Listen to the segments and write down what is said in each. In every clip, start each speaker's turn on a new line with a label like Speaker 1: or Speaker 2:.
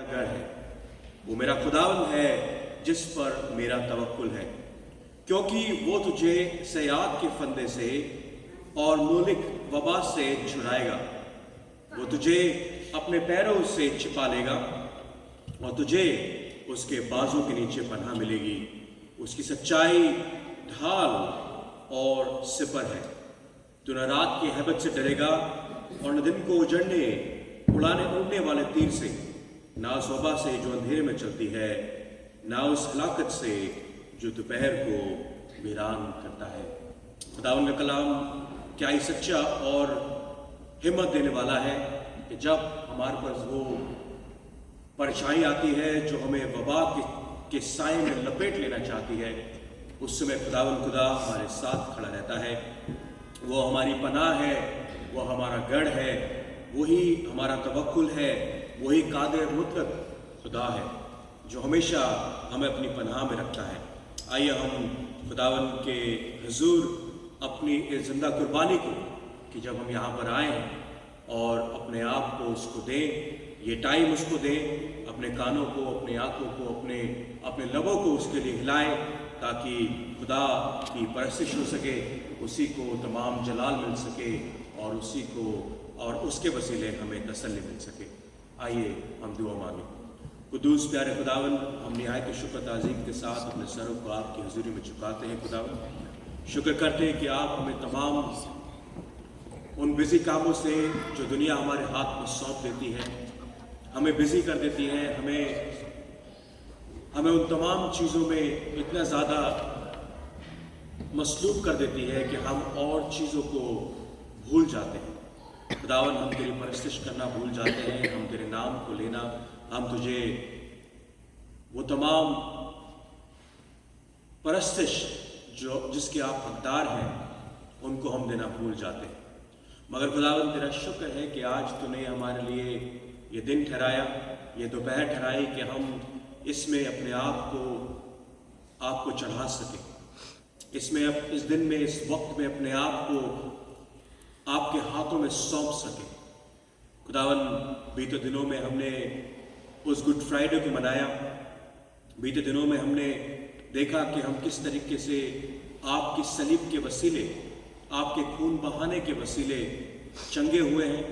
Speaker 1: गढ़ है, वो मेरा खुदावंद है जिस पर मेरा तवक्कुल है, क्योंकि वो तुझे सयाद के फंदे से और मूलिक वबा से छुड़ाएगा। वो तुझे अपने पैरों से छिपा लेगा और तुझे उसके बाजू के नीचे पनाह मिलेगी। उसकी सच्चाई ढाल और सिपर है। तू न रात की हैबत से डरेगा और न दिन को उड़ने वाले तीर से, ना उस वबा से जो अंधेरे में चलती है, ना उस हलाकत से जो दोपहर को वीरान करता है। खुदावंद का कलाम क्या ही सच्चा और हिम्मत देने वाला है कि जब हमारे पास वो परेशानी आती है जो हमें वबा के साए में लपेट लेना चाहती है, उस समय खुदावंद खुदा हमारे साथ खड़ा रहता है। वो हमारी पनाह है, वो हमारा गढ़ है, वही हमारा तवक्कुल है, वही कादिर मुतलक खुदा है जो हमेशा हमें अपनी पनाह में रखता है। आइए हम खुदावंद के हुजूर अपनी इस जिंदा कुर्बानी को कि जब हम यहाँ पर आए हैं और अपने आप को उसको दें, ये टाइम उसको दें, अपने कानों को, अपनी आँखों को, अपने लबों को उसके लिए हिलाएं ताकि खुदा की परस्तिश हो सके, उसी को तमाम जलाल मिल सके और उसी को और उसके वसीले हमें तसल्ली मिल सके। आइए हम दुआ मांगें। कुदूस प्यारे खुदावन, हम निहायत शुक्र ताज़ीम के साथ अपने सरों को आपकी हुजूरी में झुकाते हैं। खुदावन, शुक्र करते हैं कि आप हमें तमाम उन बिजी कामों से जो दुनिया हमारे हाथ में सौंप देती है, हमें बिजी कर देती है, हमें उन तमाम चीज़ों में इतना ज़्यादा मसलूब कर देती है कि हम और चीज़ों को भूल जाते हैं। खुदावन, हम तेरी परस्तिश करना भूल जाते हैं, हम तेरे नाम को लेना, हम तुझे वो तमाम परस्तिश जिसके आप हकदार हैं उनको हम देना भूल जाते हैं। मगर खुदावन, तेरा शुक्र है कि आज तूने हमारे लिए ये दिन ठहराया, ये दोपहर ठहराई कि हम इसमें अपने आप को चढ़ा सकें। इस दिन में, इस वक्त में अपने आप को आपके हाथों में सौंप सके। खुदावन, बीते दिनों में हमने उस गुड फ्राइडे को मनाया। बीते दिनों में हमने देखा कि हम किस तरीके से आपकी सलीब के वसीले, आपके खून बहाने के वसीले चंगे हुए हैं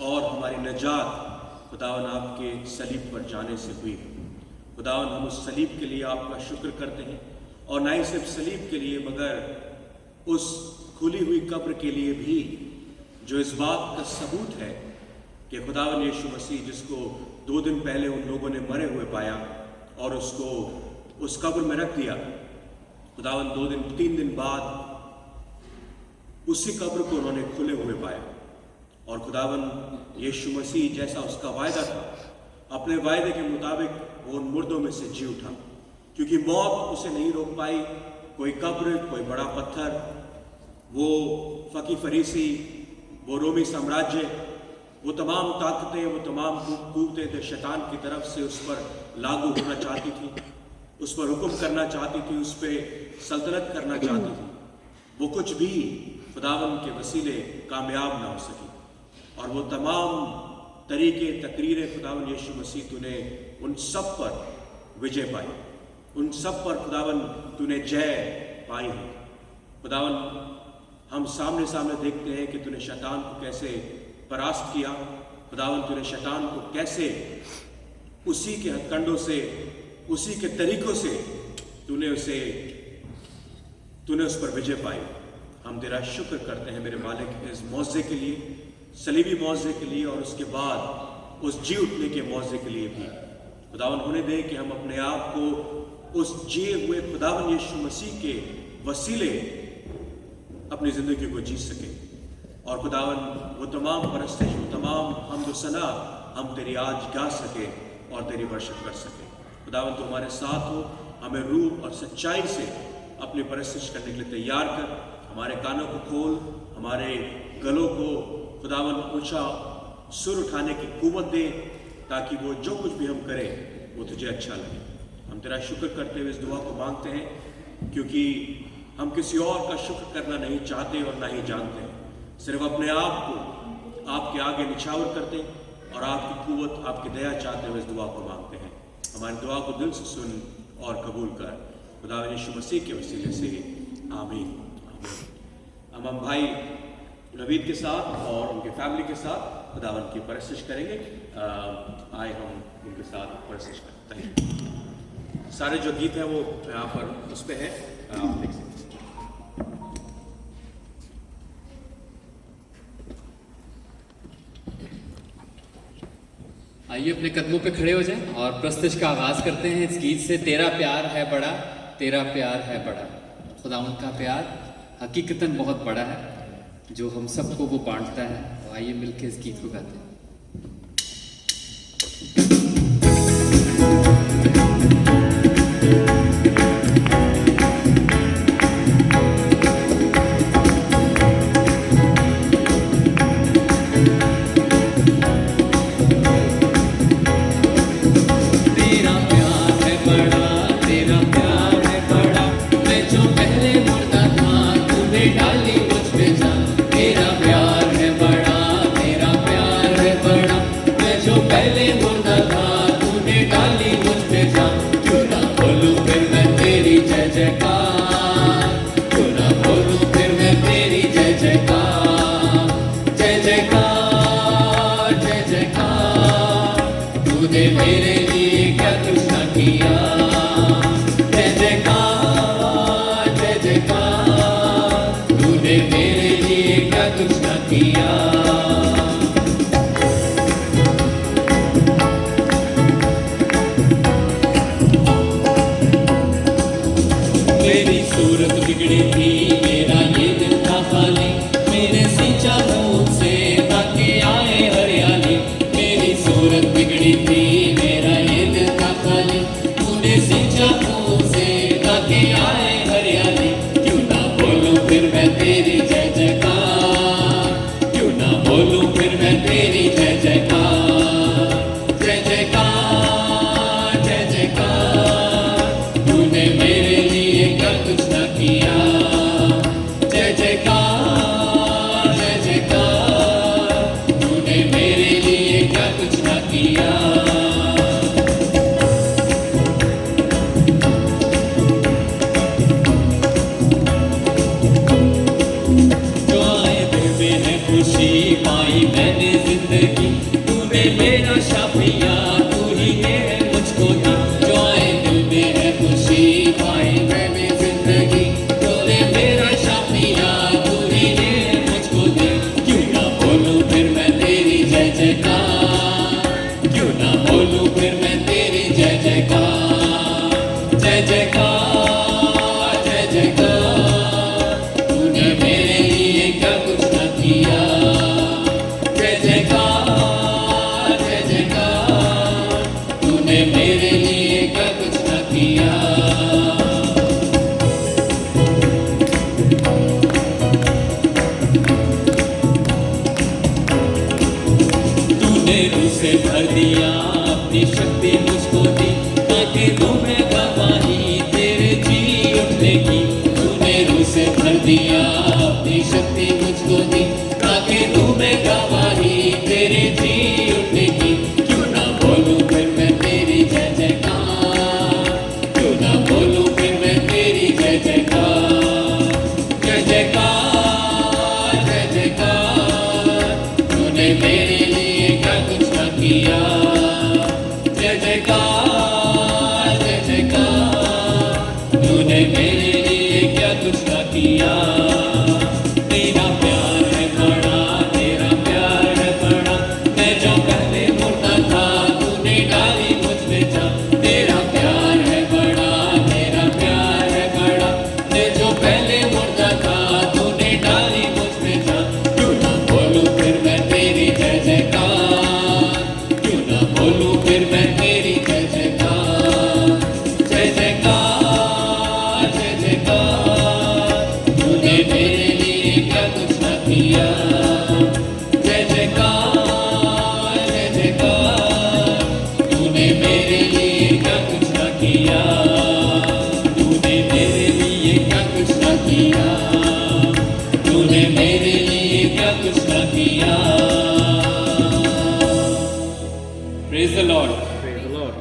Speaker 1: और हमारी निजात खुदावन आपके सलीब पर जाने से हुई है। खुदावन, हम उस सलीब के लिए आपका शुक्र करते हैं और ना ही सिर्फ सलीब के लिए मगर उस खुली हुई कब्र के लिए भी, जो इस बात का सबूत है कि खुदावन यीशु मसीह, जिसको 2 दिन पहले उन लोगों ने मरे हुए पाया और उसको उस कब्र में रख दिया, खुदावन 3 दिन बाद उसी कब्र को उन्होंने खुले हुए पाया और खुदावन यीशु मसीह जैसा उसका वायदा था, अपने वायदे के मुताबिक वो उन मुर्दों में से जी उठा, क्योंकि मौत उसे नहीं रोक पाई। कोई कब्र, कोई बड़ा पत्थर, वो फकी फरीसी, वो रोमी साम्राज्य, वो तमाम ताकतें, वो तमाम कुव्वतें जो शैतान की तरफ से उस पर लागू होना चाहती थी, उस पर हुक्म करना चाहती थी, उस पर सल्तनत करना चाहती थी, वो कुछ भी खुदावन के वसीले कामयाब ना हो सकी। और वो तमाम तरीके, तकरीरें खुदावन यीशु मसीह तूने उन सब पर विजय पाई, उन सब पर खुदावन तूने जय पाई है। खुदावन, हम सामने देखते हैं कि तूने शैतान को कैसे परास्त किया। खुदावन, तूने शैतान को कैसे उसी के हथकंडों से, उसी के तरीकों से तूने उस पर विजय पाई। हम तेरा शुक्र करते हैं मेरे मालिक इस मौजे के लिए, सलीबी मौजे के लिए और उसके बाद उस जी उठने के मौजे के लिए भी। खुदावन, होने दे कि हम अपने आप को उस जिए हुए खुदावन यीशु मसीह के वसीले अपनी ज़िंदगी को जी सके और खुदावन वो तमाम परस्तिश, वो तमाम हम्द व सना हम तेरी आज गा सके और तेरी वर्शिप कर सके। खुदावन, तो हमारे साथ हो, हमें रूह और सच्चाई से अपनी परस्तिश करने के लिए तैयार कर। हमारे कानों को खोल, हमारे गलों को खुदावन ऊंचा सुर उठाने की कुव्वत दे, ताकि वो जो कुछ भी हम करें वो तुझे अच्छा लगे। हम तेरा शुक्र करते हुए इस दुआ को मांगते हैं, क्योंकि हम किसी और का शुक्र करना नहीं चाहते और ना ही जानते हैं। सिर्फ अपने आप को आपके आगे निछावर करते और आपकी कुव्वत, आपकी दया चाहते हुए इस दुआ को मांगते हैं। हमारी दुआ को दिल से सुन और कबूल कर, खुदा यीशु मसीह के वसीले से, आमीन। हम भाई नवीद के साथ और उनके फैमिली के साथ खुदावन की परस्तिश करेंगे। आए हम उनके साथ परस्तिश करते हैं। सारे जो गीत हैं वो यहाँ पर उस पर है, आप देख सकते हैं।
Speaker 2: आइए अपने कदमों पे खड़े हो जाएं और प्रस्तुति का आगाज करते हैं इस गीत से। तेरा प्यार है बड़ा, तेरा प्यार है बड़ा। खुदावंद का प्यार हकीकतन बहुत बड़ा है, जो हम सबको वो बांटता है। तो आइए मिलकर इस गीत को गाते हैं।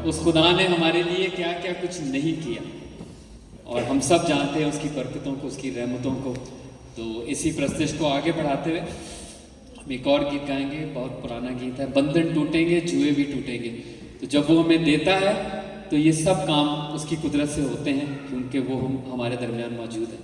Speaker 2: उस खुदा ने हमारे लिए क्या क्या कुछ नहीं किया, और हम सब जानते हैं उसकी बरकतों को, उसकी रहमतों को। तो इसी प्रस्तिश को आगे बढ़ाते हुए हम एक और गीत गाएंगे, बहुत पुराना गीत है, बंधन टूटेंगे जुए भी टूटेंगे। तो जब वो हमें देता है तो ये सब काम उसकी कुदरत से होते हैं, क्योंकि वो हम हमारे दरमियान मौजूद है।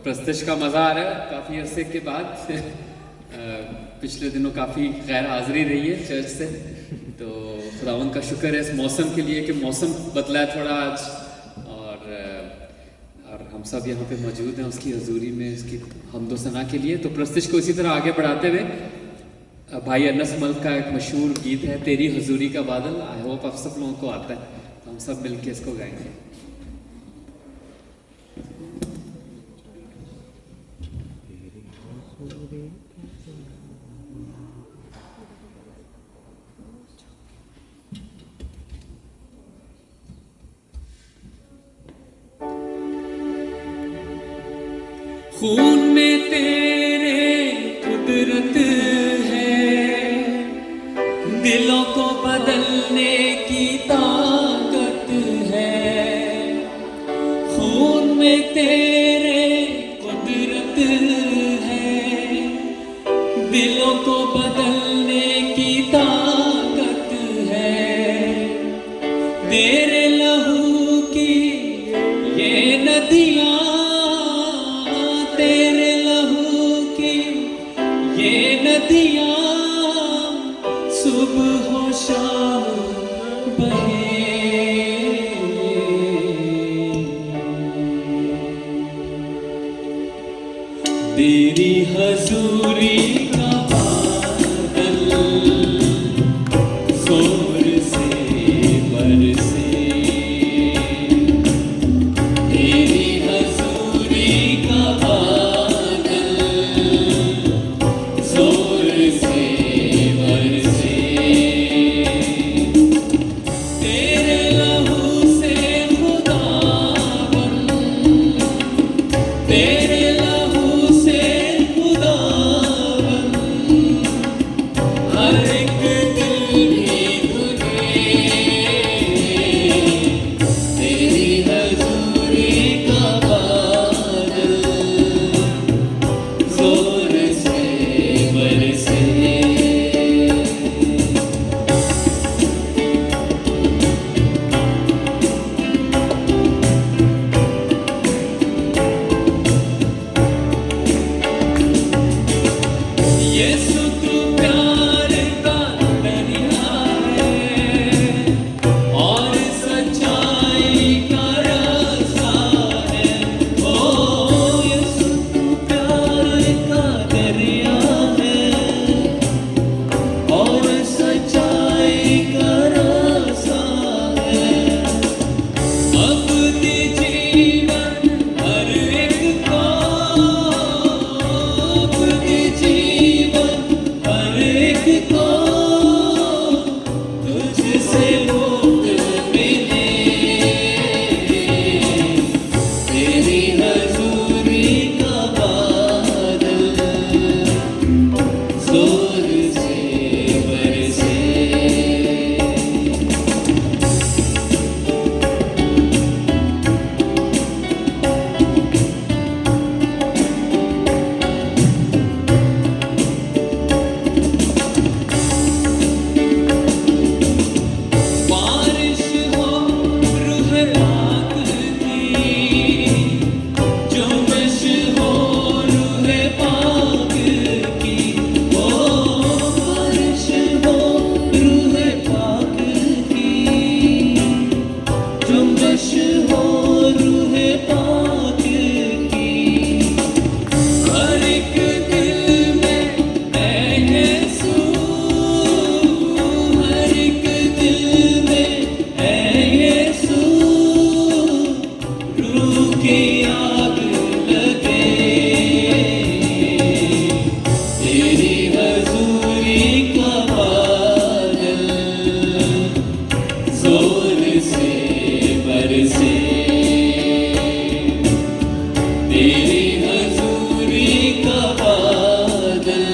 Speaker 2: प्रस्तिश का मज़ा आ रहा है काफ़ी अरसे के बाद। पिछले दिनों काफ़ी गैर हाज़िरी रही है चर्च से, तो खुदावंद का शुक्र है इस मौसम के लिए कि मौसम बदला है थोड़ा आज, और हम सब यहाँ पे मौजूद हैं उसकी हजूरी में, उसकी हमदो सना के लिए। तो प्रस्तिश को इसी तरह आगे बढ़ाते हुए भाई अनस मल्क का एक मशहूर गीत है तेरी हजूरी का बादल, आई होप आप सब लोगों को आता है, तो हम सब मिलके इसको गाएंगे। खून में तेरे कुदरत है, दिलों को बदलने की ताकत है। खून में तेरे कुदरत है, दिलों को बदलने की ताकत है। तेरे लहू की ये नदियाँ, तेरे लहू की ये नदियाँ सुबह हो शाम बहे। तेरी हजूरी का बादल जोर से बरसे, तेरी हजूरी का बादल जोर से बरसे। तेरे लहू से खुदावन, तेरे लहू से खुदावन, हर एक दिल भी धुले। तेरी हजूरी का बादल जोर से बरसे। यीशु तू प्यार का दरिया है और सच्चाई का रास्ता है। ओ यीशु तू प्यार का दरिया है और सच्चाई का रास्ता है। अपने जीवन हर एक को, अपने जीवन हर एक को तुझसे मुक्त मिले। तेरी हजूरी का बादल जोर से बरसे। बारिश हो रूह पाक की, जुम्बिश हो रूह पाक की। ओ बारिश हो रूह पाक की, जुम्बिश हो रूह पाक की। हर एक दिल में है यीशु, हर एक दिल में है यीशु। रूह की आग लगे, तेरी हजूरी का बादल जोर से बरसे। तेरी हजूरी का बादल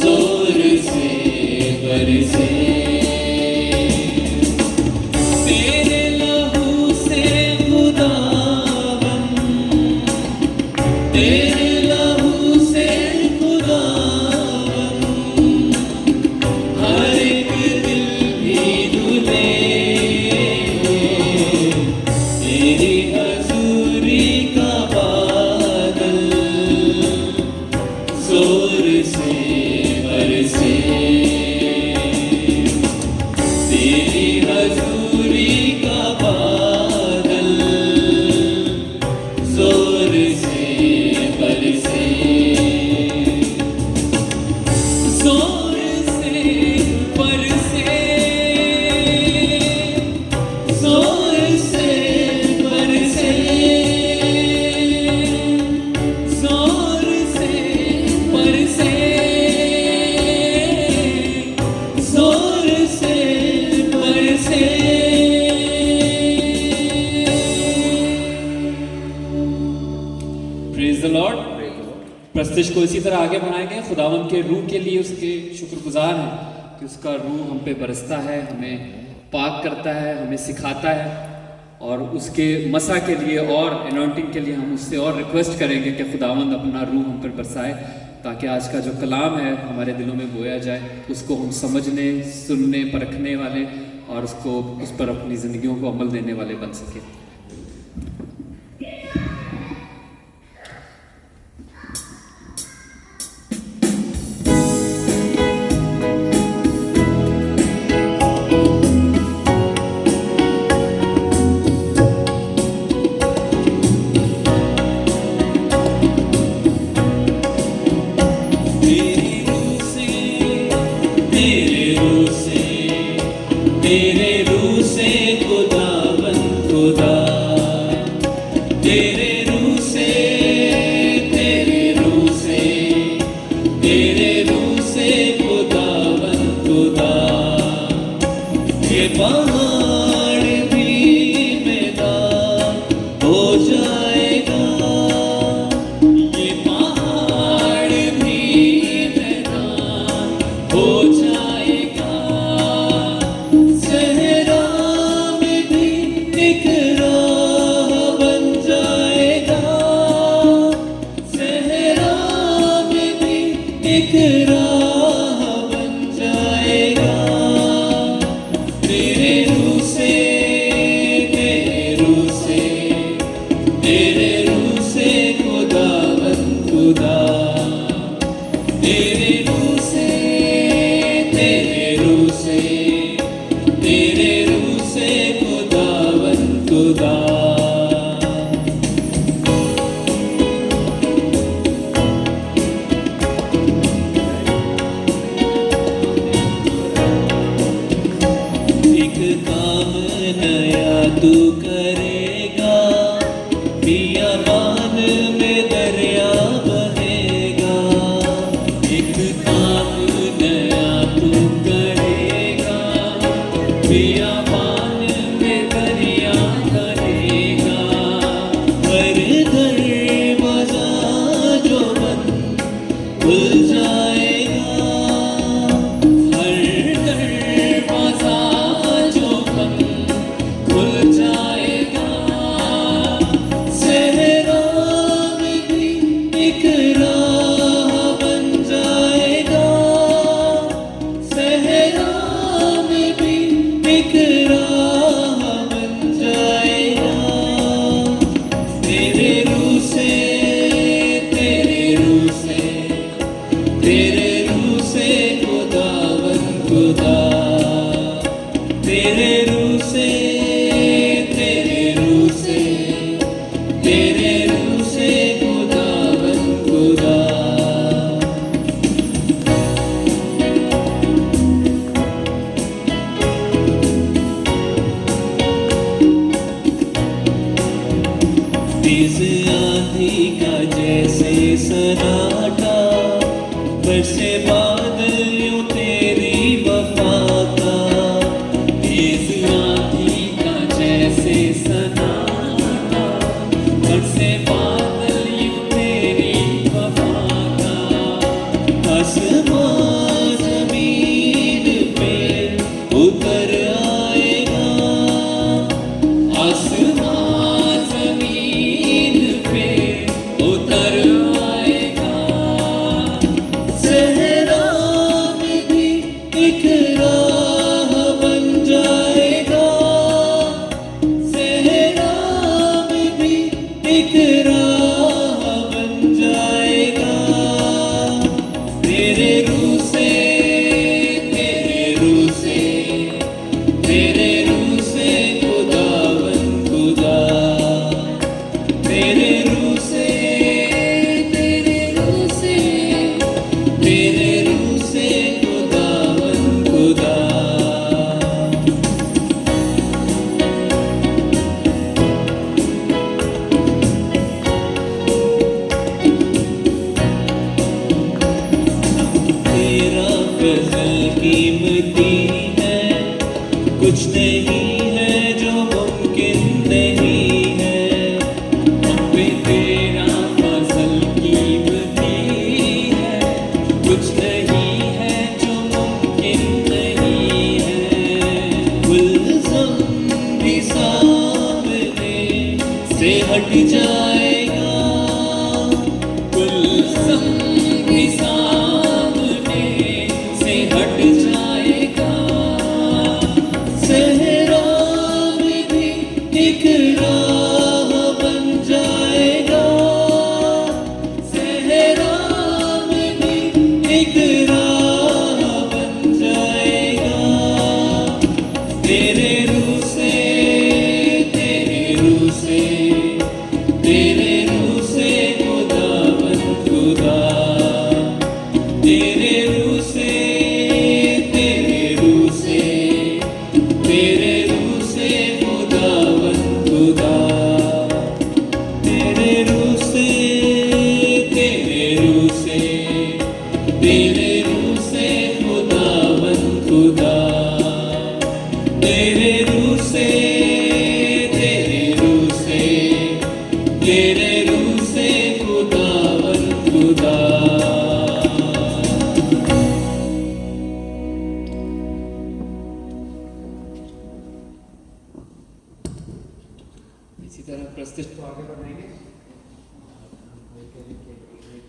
Speaker 2: जोर से बरसे। तेरे लहू से खुदावन, तेरे लहू से खुदावन, हर एक दिल भी धुले। तेरी हजूरी का बादल जोर से बरसे। तेरी हजूरी का बादल प्रेज द लॉर्ड। प्रस्तिश को इसी तरह आगे बढ़ाएंगे। खुदावंद के रूह के लिए उसके शुक्रगुजार हैं कि उसका रूह हम पे बरसता है, हमें पाक करता है, हमें सिखाता है, और उसके मसा के लिए और अनॉइंटिंग के लिए हम उससे और रिक्वेस्ट करेंगे कि खुदावंद अपना रूह हम पर बरसाए, ताकि आज का जो कलाम है हमारे दिलों में बोया जाए, उसको हम समझने, सुनने, परखने वाले और उसको उस पर अपनी ज़िंदगियों को अमल देने वाले बन सके।
Speaker 3: सहरा
Speaker 2: भी सामने से हट जाएगा, सहरा में भी एक राह बन जाएगा, सहरा में भी एक राह बन जाएगा। तेरे रूह से, तेरे रूह से, तेरे रूह से खुदावन खुदा, तेरे रूह से, तेरे रूह से, तेरे रूह से खुदावन खुदा, तेरे रूह से, तेरे रूह से, तेरे रूह से खुदावन खुदा, तेरे रूह से, तेरे रूह से, तेरे रूह से खुदावन खुदा। इसी तरह प्रस्तुत को आगे बढ़ाएंगे।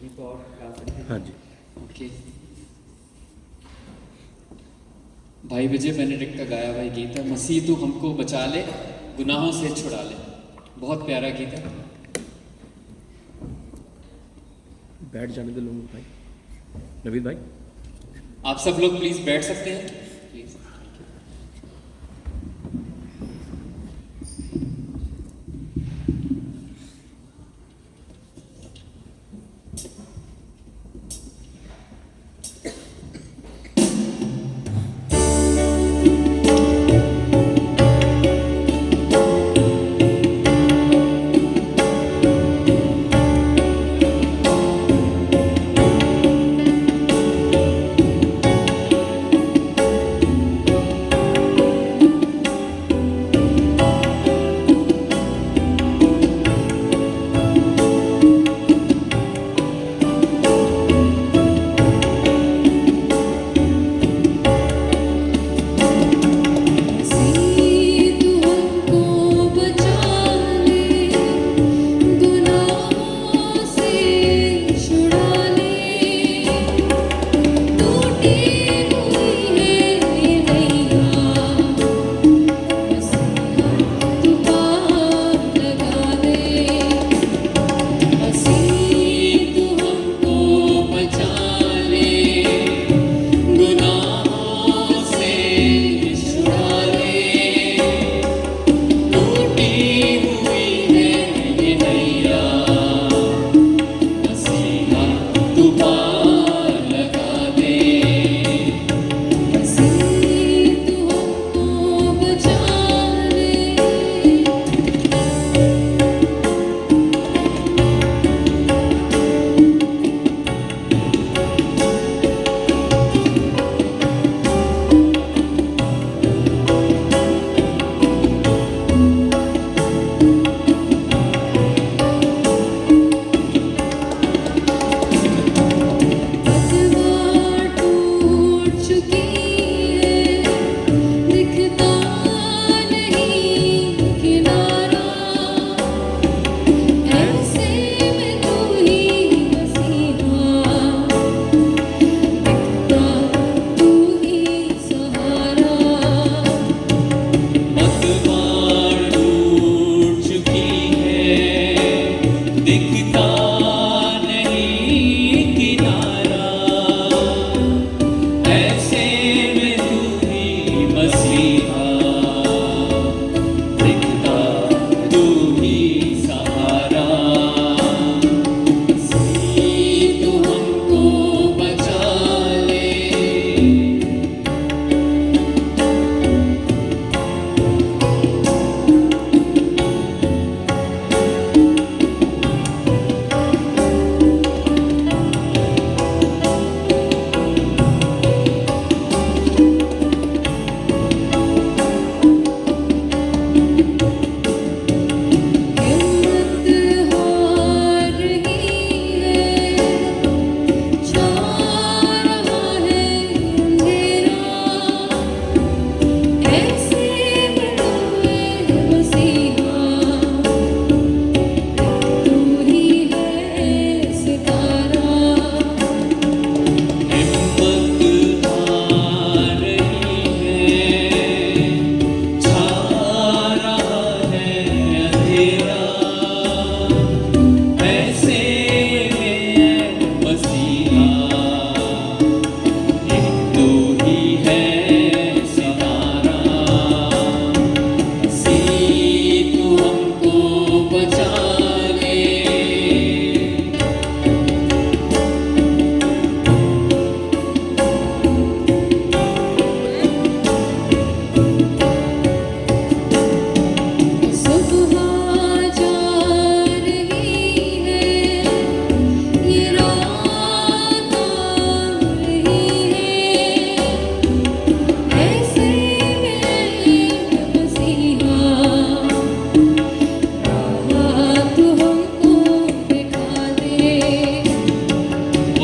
Speaker 2: गीत और गा सकते हैं।
Speaker 1: हाँ जी।
Speaker 2: ओके, भाई विजय बेनेडिक्ट का गाया हुआ गीत है, मसीह तू हमको बचा ले, गुनाहों से छुड़ा ले। बहुत प्यारा गीत है।
Speaker 1: बैठ जाने दो लोगों भाई। नवीद भाई,
Speaker 2: आप सब लोग प्लीज बैठ सकते हैं प्लीज।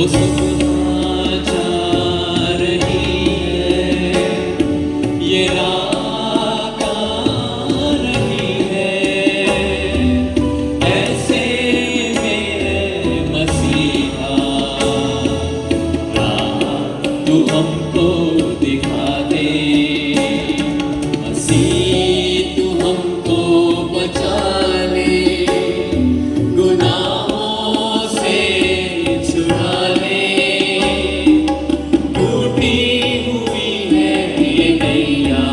Speaker 2: वो सुबह जा रही है, ये रात आ रही है, ऐसे में मसीहा राह तू हमको दिखा दे, मसीह तू हमको बचा ले, गुनाहों से छुड़ा ले, टूटी हुई है ये नैया,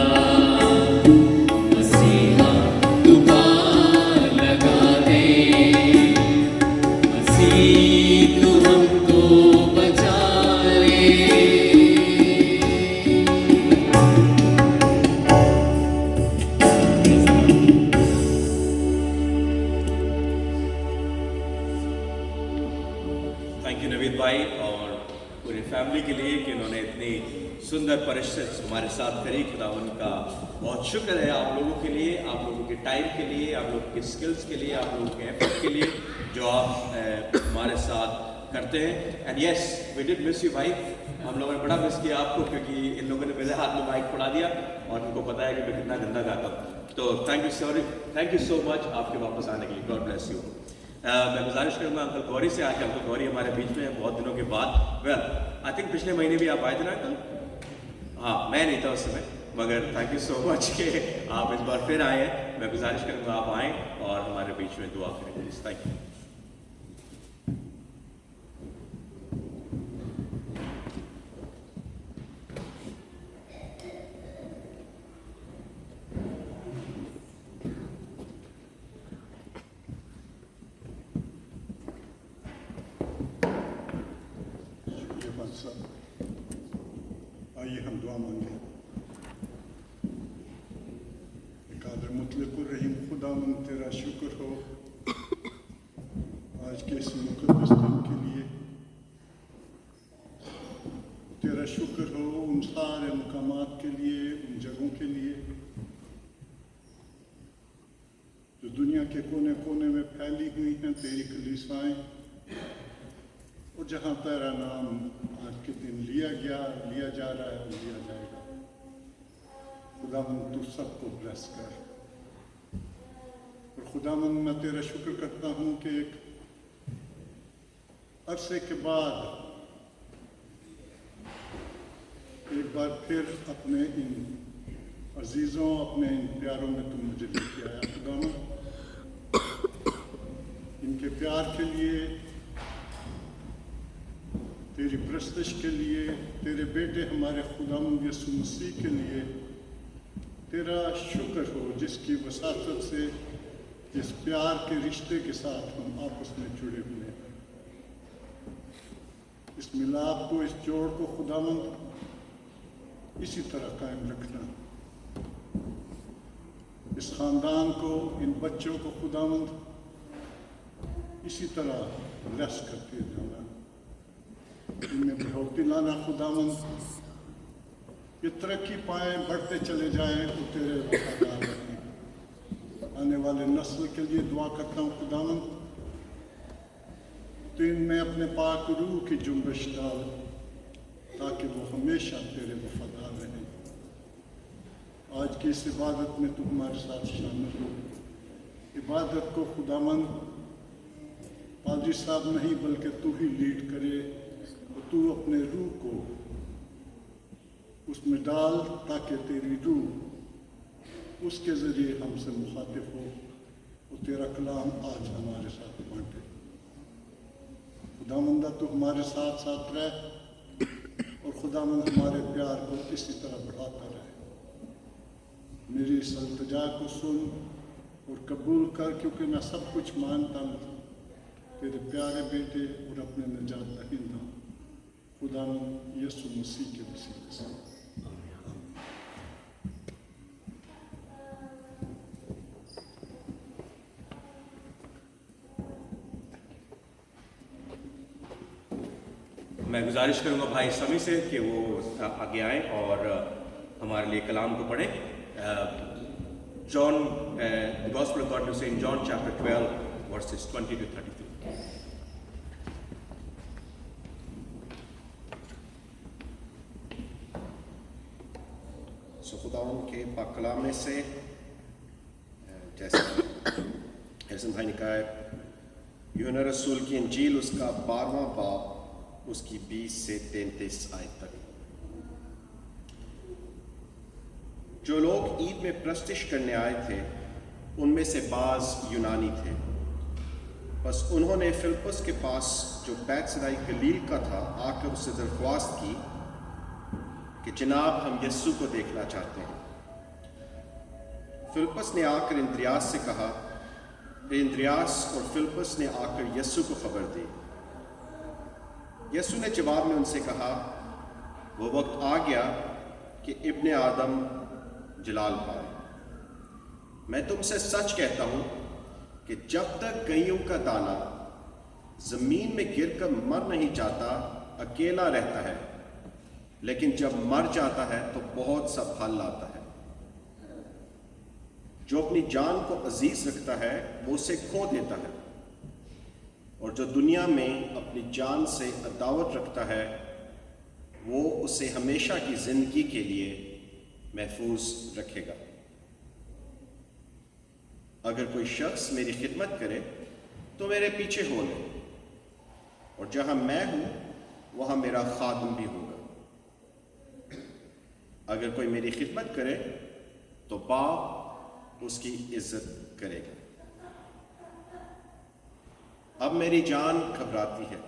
Speaker 2: मसीहा तू पार लगा दे, मसीह तू हमको बचा ले।
Speaker 1: थैंक यू नवीद भाई और पूरी फैमिली के लिए कि उन्होंने इतनी सुंदर परिश्रम हमारे साथ करी। खुदा उनका बहुत शुक्र है आप लोगों के लिए, आप लोगों के टाइम के लिए, आप लोगों के स्किल्स के लिए, आप लोगों के एफर्ट के लिए जो आप हमारे साथ करते हैं। And yes we did miss you भाई, हम लोगों ने बड़ा मिस किया आपको क्योंकि इन लोगों ने मेरे हाथ में माइक पड़ा दिया और उनको पता है कि मैं कितना गंदा गाता हूँ। तो थैंक यू सो मच आपके वापस आने के लिए। God bless you. मैं गुजारिश करूँगा अंकल गौरी से आके, अंकल गौरी हमारे बीच में है बहुत दिनों के बाद। वेल आई थिंक पिछले महीने भी आप आए थे ना अंकल? हाँ मैं नहीं था उस समय, मगर थैंक यू सो मच कि आप इस बार फिर आए हैं। मैं गुजारिश करूँगा आप आएँ और हमारे बीच में दुआ करें प्लीज़। Thank you.
Speaker 3: आइए हम दुआ मांगे। कादर मुतलकुर रहीम खुदावंद तेरा शुक्र हो आज के इस मुकद्दस दिन के लिए। तेरा शुक्र हो उन सारे मकामात के लिए, उन जगहों के लिए जो दुनिया के कोने कोने में फैली हुई हैं तेरी कलीसियाएं, और जहाँ तेरा नाम आज के दिन लिया जा रहा है और लिया जाएगा। खुदावंद तू सबको ब्लेस कर। और खुदावंद मैं तेरा शुक्र करता हूँ कि एक अरसे के बाद एक बार फिर अपने इन अजीज़ों, अपने इन प्यारों में तू मुझे लेके आया। खुदावंद इनके प्यार के लिए, तेरी प्रस्तश के लिए, तेरे बेटे हमारे खुदावंद यीशु मसीह के लिए तेरा शुक्र हो जिसकी वसातत से, जिस प्यार के रिश्ते के साथ हम आपस में जुड़े हुए हैं। इस मिलाप को, इस जोड़ को खुदावंद इसी तरह कायम रखना। इस खानदान को, इन बच्चों को खुदावंद इसी तरह ब्लेस करते जाना, इनमें बढ़ोतरी लाना। खुदावंद ये तरक्की पाएँ, बढ़ते चले जाएं तो तेरे वफादार रहें। आने वाले नस्ल के लिए दुआ करता हूँ खुदावंद, तो इनमें अपने पाक रूह की जुम्बिश डाल ताकि वो हमेशा तेरे वफादार रहें। आज की इस इबादत में तू हमारे साथ शामिल हो। इबादत को खुदावंद पादरी साहब नहीं बल्कि तू ही लीड करे, और तू अपने रूह को उसमें डाल ताकि तेरी रूह उसके ज़रिए हमसे मुखातिब हो और तेरा कलाम आज हमारे साथ बांटे। खुदावंदा तू हमारे साथ साथ रह और खुदावंद हमारे प्यार को इसी तरह बढ़ाता रहे। मेरी इस इल्तिजा को सुन और कबूल कर, क्योंकि मैं सब कुछ मानता हूँ तेरे प्यारे बेटे और अपने निजात दहिंदा खुदावंद यीशु मसीह के वसीले से।
Speaker 1: मैं गुजारिश करूँगा भाई समी से कि वो आगे आएँ और हमारे लिए कलाम को पढ़ें। John, the Gospel of God to St. John chapter 12 verses 20 to 32.
Speaker 4: सो खुदावन के पाक कलाम में से जैसे हसन भाई ने कहा है, यूहन्ना रसूल की इंजील उसका 12वां बाब उसकी 20 से 33 आयत तक। जो लोग ईद में प्रस्तिश करने आए थे उनमें से बाज यूनानी थे, बस उन्होंने फिलिप्पुस के पास जो बैतसैदा गलील का था आकर उससे दरख्वास्त की कि जनाब हम यस्सु को देखना चाहते हैं। फिलिप्पुस ने आकर इंद्रियास से कहा, फिर इंद्रियास और फिलिप्पुस ने आकर यस्सु को खबर दी। यस्सु ने जवाब में उनसे कहा, वो वक्त आ गया कि इब्ने आदम जलाल पाए। मैं तुमसे सच कहता हूं कि जब तक गईयों का दाना जमीन में गिरकर मर नहीं जाता अकेला रहता है, लेकिन जब मर जाता है तो बहुत सा फल लाता है। जो अपनी जान को अजीज रखता है वो उसे खो देता है, और जो दुनिया में अपनी जान से अदावत रखता है वो उसे हमेशा की जिंदगी के लिए महफूज रखेगा। अगर कोई शख्स मेरी खिदमत करे तो मेरे पीछे हो ले, और जहां मैं हूं वहां मेरा खादिम भी होगा। अगर कोई मेरी खिदमत करे तो बाप उसकी इज्जत करेगा। अब मेरी जान घबराती है,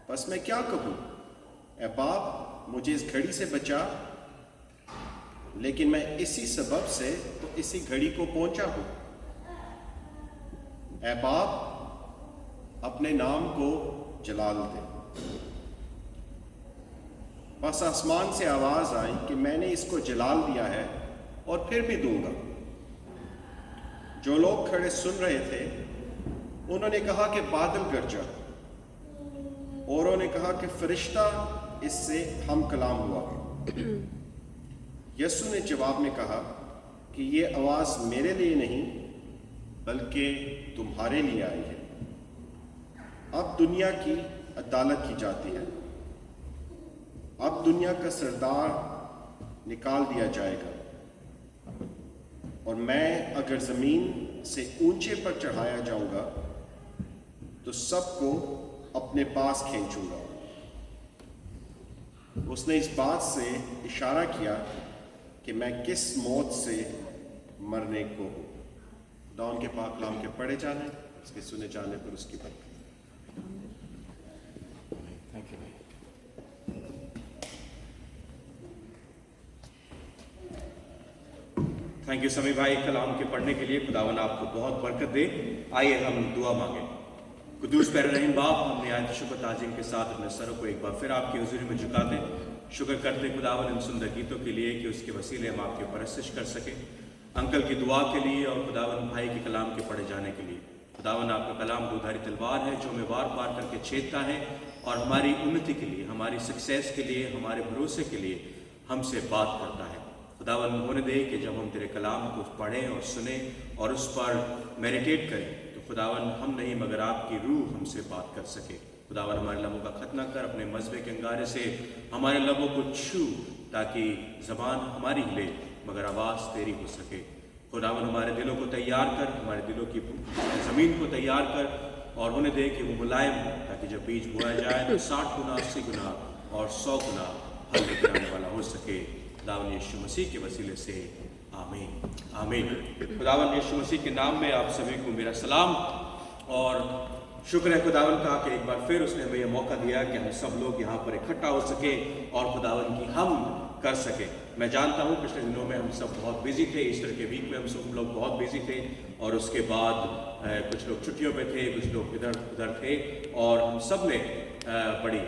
Speaker 4: बस मैं क्या कहूं? ऐ बाप मुझे इस घड़ी से बचा, लेकिन मैं इसी सबब से तो इसी घड़ी को पहुंचा हूं। ऐ बाप अपने नाम को जलाल दे। बस आसमान से आवाज आई कि मैंने इसको जलाल दिया है और फिर भी दूंगा। जो लोग खड़े सुन रहे थे उन्होंने कहा कि बादल गरजा, और उन्होंने कहा कि फरिश्ता इससे हम कलाम हुआ। यस्सु ने जवाब में कहा कि ये आवाज मेरे लिए नहीं बल्कि तुम्हारे लिए आई है। अब दुनिया की अदालत की जाती है। अब दुनिया का सरदार निकाल दिया जाएगा, और मैं अगर जमीन से ऊंचे पर चढ़ाया जाऊंगा तो सबको अपने पास खींचूंगा। उसने इस बात से इशारा किया कि मैं किस मौत से मरने को हूं। खुदा के पाक कलाम के पढ़े जाने, इसके सुने जाने पर उसकी बरकत।
Speaker 1: थैंक यू भाई। थैंक यू समी भाई कलाम के पढ़ने के लिए। खुदावन आपको बहुत बरकत दे। आइए हम दुआ मांगे। कुदूस प्यारे रहीम बाप, हमने आज शुक्र ताजीम के साथ अपने सरों को एक बार फिर आपकी हुजूरी में झुकाते शुक्र करते खुदावन इन सुंदर गीतों के लिए कि उसके वसीले हम आपकी परस्तिश कर सके, अंकल की दुआ के लिए और खुदावन भाई के कलाम के पढ़े जाने के लिए। खुदावन आपका कलाम दूधारी तलवार है जो हमें वार पार करके छेदता है और हमारी उन्नति के लिए, हमारी सक्सेस के लिए, हमारे भरोसे के लिए हमसे बात करता है। खुदावन होने दे कि जब हम तेरे कलाम को पढ़ें और सुने और उस पर मेडिटेट करें तो खुदावन हम नहीं मगर आपकी रूह हमसे बात कर सके। खुदावन हमारे लबों का खतना कर, अपने मज़बे के अंगारे से हमारे लबों को छू, ताकि ज़बान हमारी हिले मगर आवाज़ तेरी हो सके। खुदावन हमारे दिलों को तैयार कर, हमारे दिलों की ज़मीन को तैयार कर और होने दे कि वो मुलायम हो, ताकि जब बीज बोया जाए तो 60 गुना, 80 गुना और 100 गुना फल लेकर आने वाला हो सके। खुदावन यीशु मसीह के वसीले से आमीन आमीन। खुदावन यीशु मसीह के नाम में आप सभी को मेरा सलाम और शुक्र है खुदावन का कि एक बार फिर उसने हमें यह मौका दिया कि हम सब लोग यहाँ पर इकट्ठा हो सके और खुदावन की हम कर सके। मैं जानता हूँ पिछले दिनों में हम सब बहुत बिजी थे, ईस्टर के वीक में हम सब लोग बहुत बिजी थे और उसके बाद कुछ लोग छुट्टियों पे थे, कुछ लोग इधर उधर थे और हम सब ने बड़ी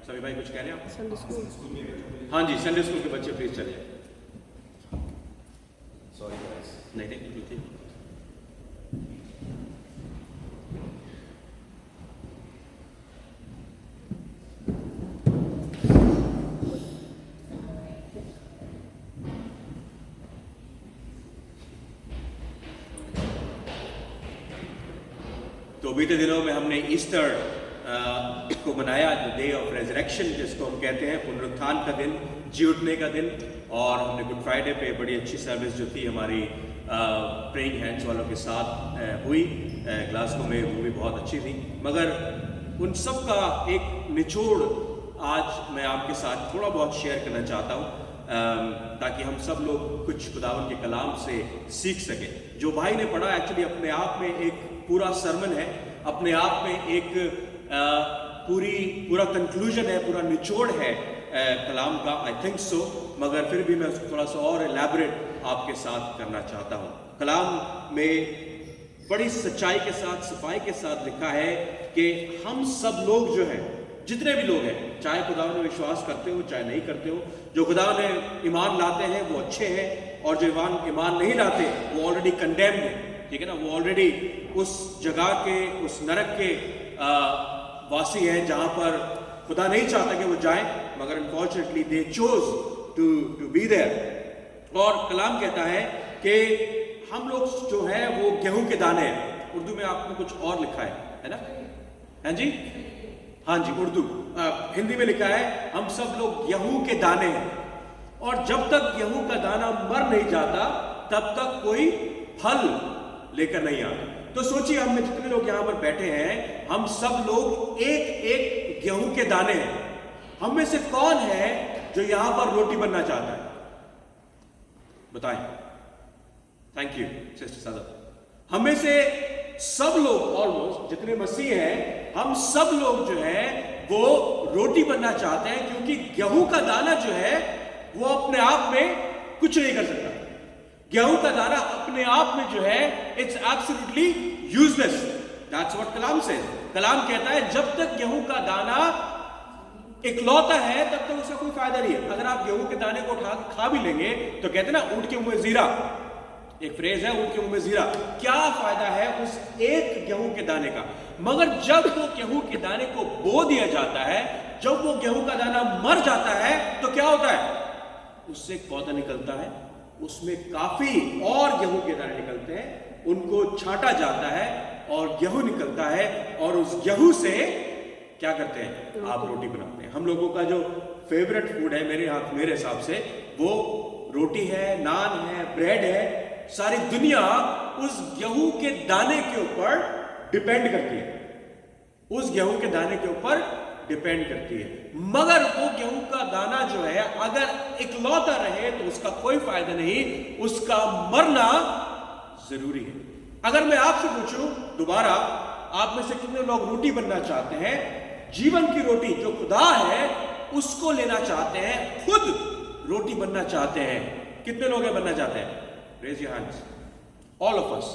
Speaker 1: सभी भाई कुछ कह रहे हैं आप? Sunday school. हाँ जी, संडे स्कूल के बच्चे प्लीज चले। सॉरी नहीं नहीं तो बीते दिनों में हमने ईस्टर को मनाया, द डे ऑफ रेजरेक्शन जिसको हम कहते हैं, पुनरुत्थान का दिन, जी उठने का दिन। और हमने गुड फ्राइडे पे बड़ी अच्छी सर्विस जो थी हमारी प्रेइंग हैंड्स वालों के साथ हुई ग्लासगो में, वो भी बहुत अच्छी थी। मगर उन सब का एक निचोड़ आज मैं आपके साथ थोड़ा बहुत शेयर करना चाहता हूँ, ताकि हम सब लोग कुछ खुदावन के कलाम से सीख सकें। जो भाई ने पढ़ा एक्चुअली अपने आप में एक पूरा सरमन है, अपने आप में एक पूरा कंक्लूजन है, पूरा निचोड़ है कलाम का, आई थिंक सो। मगर फिर भी मैं उसको थोड़ा सा और एलैबोरेट आपके साथ करना चाहता हूँ। कलाम में बड़ी सच्चाई के साथ, सफाई के साथ लिखा है कि हम सब लोग जो है, जितने भी लोग हैं, चाहे खुदा में विश्वास करते हो चाहे नहीं करते हो, जो खुदा में ईमान लाते हैं वो अच्छे हैं, और जो ईमान नहीं लाते वो ऑलरेडी कंडेम्ड है, ठीक है ना। वो ऑलरेडी उस जगह के, उस नरक के वासी हैं जहां पर खुदा नहीं चाहता कि वो जाएं, मगर unfortunately they chose to be there. और कलाम कहता है कि हम लोग जो है वो गेहूं के दाने हैं। उर्दू में आपने कुछ और लिखा है ना? हाँ जी, हाँ जी, उर्दू हिंदी में लिखा है हम सब लोग गेहूं के दाने हैं, और जब तक गेहूं का दाना मर नहीं जाता तब तक कोई फल लेकर नहीं आता। तो सोचिए, हम में जितने लोग यहां पर बैठे हैं, हम सब लोग एक एक गेहूं के दाने हैं। हम में से कौन है जो यहां पर रोटी बनना चाहता है? बताएं। थैंक यू सिस्टर सादा। हम में से सब लोग, ऑलमोस्ट जितने मसीह हैं, हम सब लोग जो है वो रोटी बनना चाहते हैं, क्योंकि गेहूं का दाना जो है वो अपने आप में कुछ नहीं कर सकता। गेहूं का दाना अपने आप में जो है it's absolutely useless. That's what Kalam say. Kalam कहता है जब तक गेहूं का दाना इकलौता है तब तक उसका कोई फायदा नहीं है। अगर आप गेहूं के दाने को उठा खा भी लेंगे तो कहते हैं ना, ऊंट के मुंह में जीरा, एक फ्रेज है, ऊंट के मुंह में जीरा। क्या फायदा है उस एक गेहूं के दाने का? मगर जब वो गेहूं के दाने को बो दिया जाता है, जब वो गेहूं का दाना मर जाता है, तो क्या होता है? उससे एक पौधा निकलता है, उसमें काफी और गेहूं के दाने निकलते हैं, उनको छांटा जाता है और गेहूं निकलता है, और उस गेहूं से क्या करते हैं? आप रोटी बनाते हैं। हम लोगों का जो फेवरेट फूड है मेरे हिसाब से वो रोटी है, नान है, ब्रेड है। सारी दुनिया उस गेहूं के दाने के ऊपर डिपेंड करती है, उस गेहूं के दाने के ऊपर डिपेंड करती है। मगर वो गेहूं का दाना जो है अगर इकलौता रहे तो उसका कोई फायदा नहीं, उसका मरना जरूरी है। अगर मैं आपसे पूछूं दोबारा, आप में से कितने लोग रोटी बनना चाहते हैं? जीवन की रोटी जो खुदा है उसको लेना चाहते हैं, खुद रोटी बनना चाहते हैं। कितने लोग बनना चाहते हैं? Raise your hands, all of us.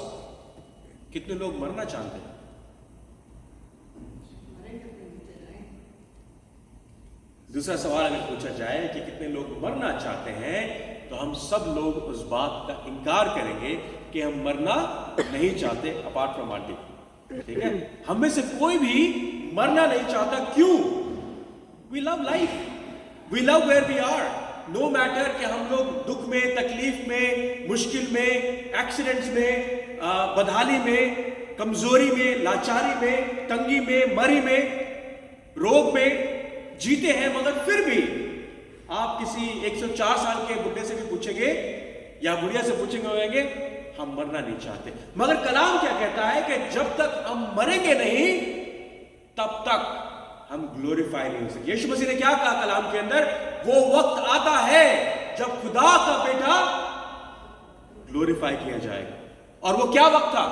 Speaker 1: कितने लोग मरना चाहते हैं? दूसरा सवाल अगर पूछा जाए कि कितने लोग मरना चाहते हैं, तो हम सब लोग उस बात का इनकार करेंगे कि हम मरना नहीं चाहते, अपार्ट फ्रॉम आंटी। ठीक है, हम में से कोई भी मरना नहीं चाहता। क्यों? We love life, we love where we are. No matter कि हम लोग दुख में, तकलीफ में, मुश्किल में, एक्सीडेंट्स में, बदहाली में, कमजोरी में, लाचारी में, तंगी में, मरी में, रोग में जीते हैं। मगर फिर भी आप किसी 104 साल के बुढ़े से भी पूछेंगे या बुढ़िया से पूछेंगे, होंगे हम मरना नहीं चाहते। मगर कलाम क्या कहता है कि जब तक हम मरेंगे नहीं तब तक हम ग्लोरीफाई नहीं हो सकते। यीशु मसीह ने क्या कहा कलाम के अंदर? वो वक्त आता है जब खुदा का बेटा ग्लोरीफाई किया जाएगा। और वो क्या वक्त था?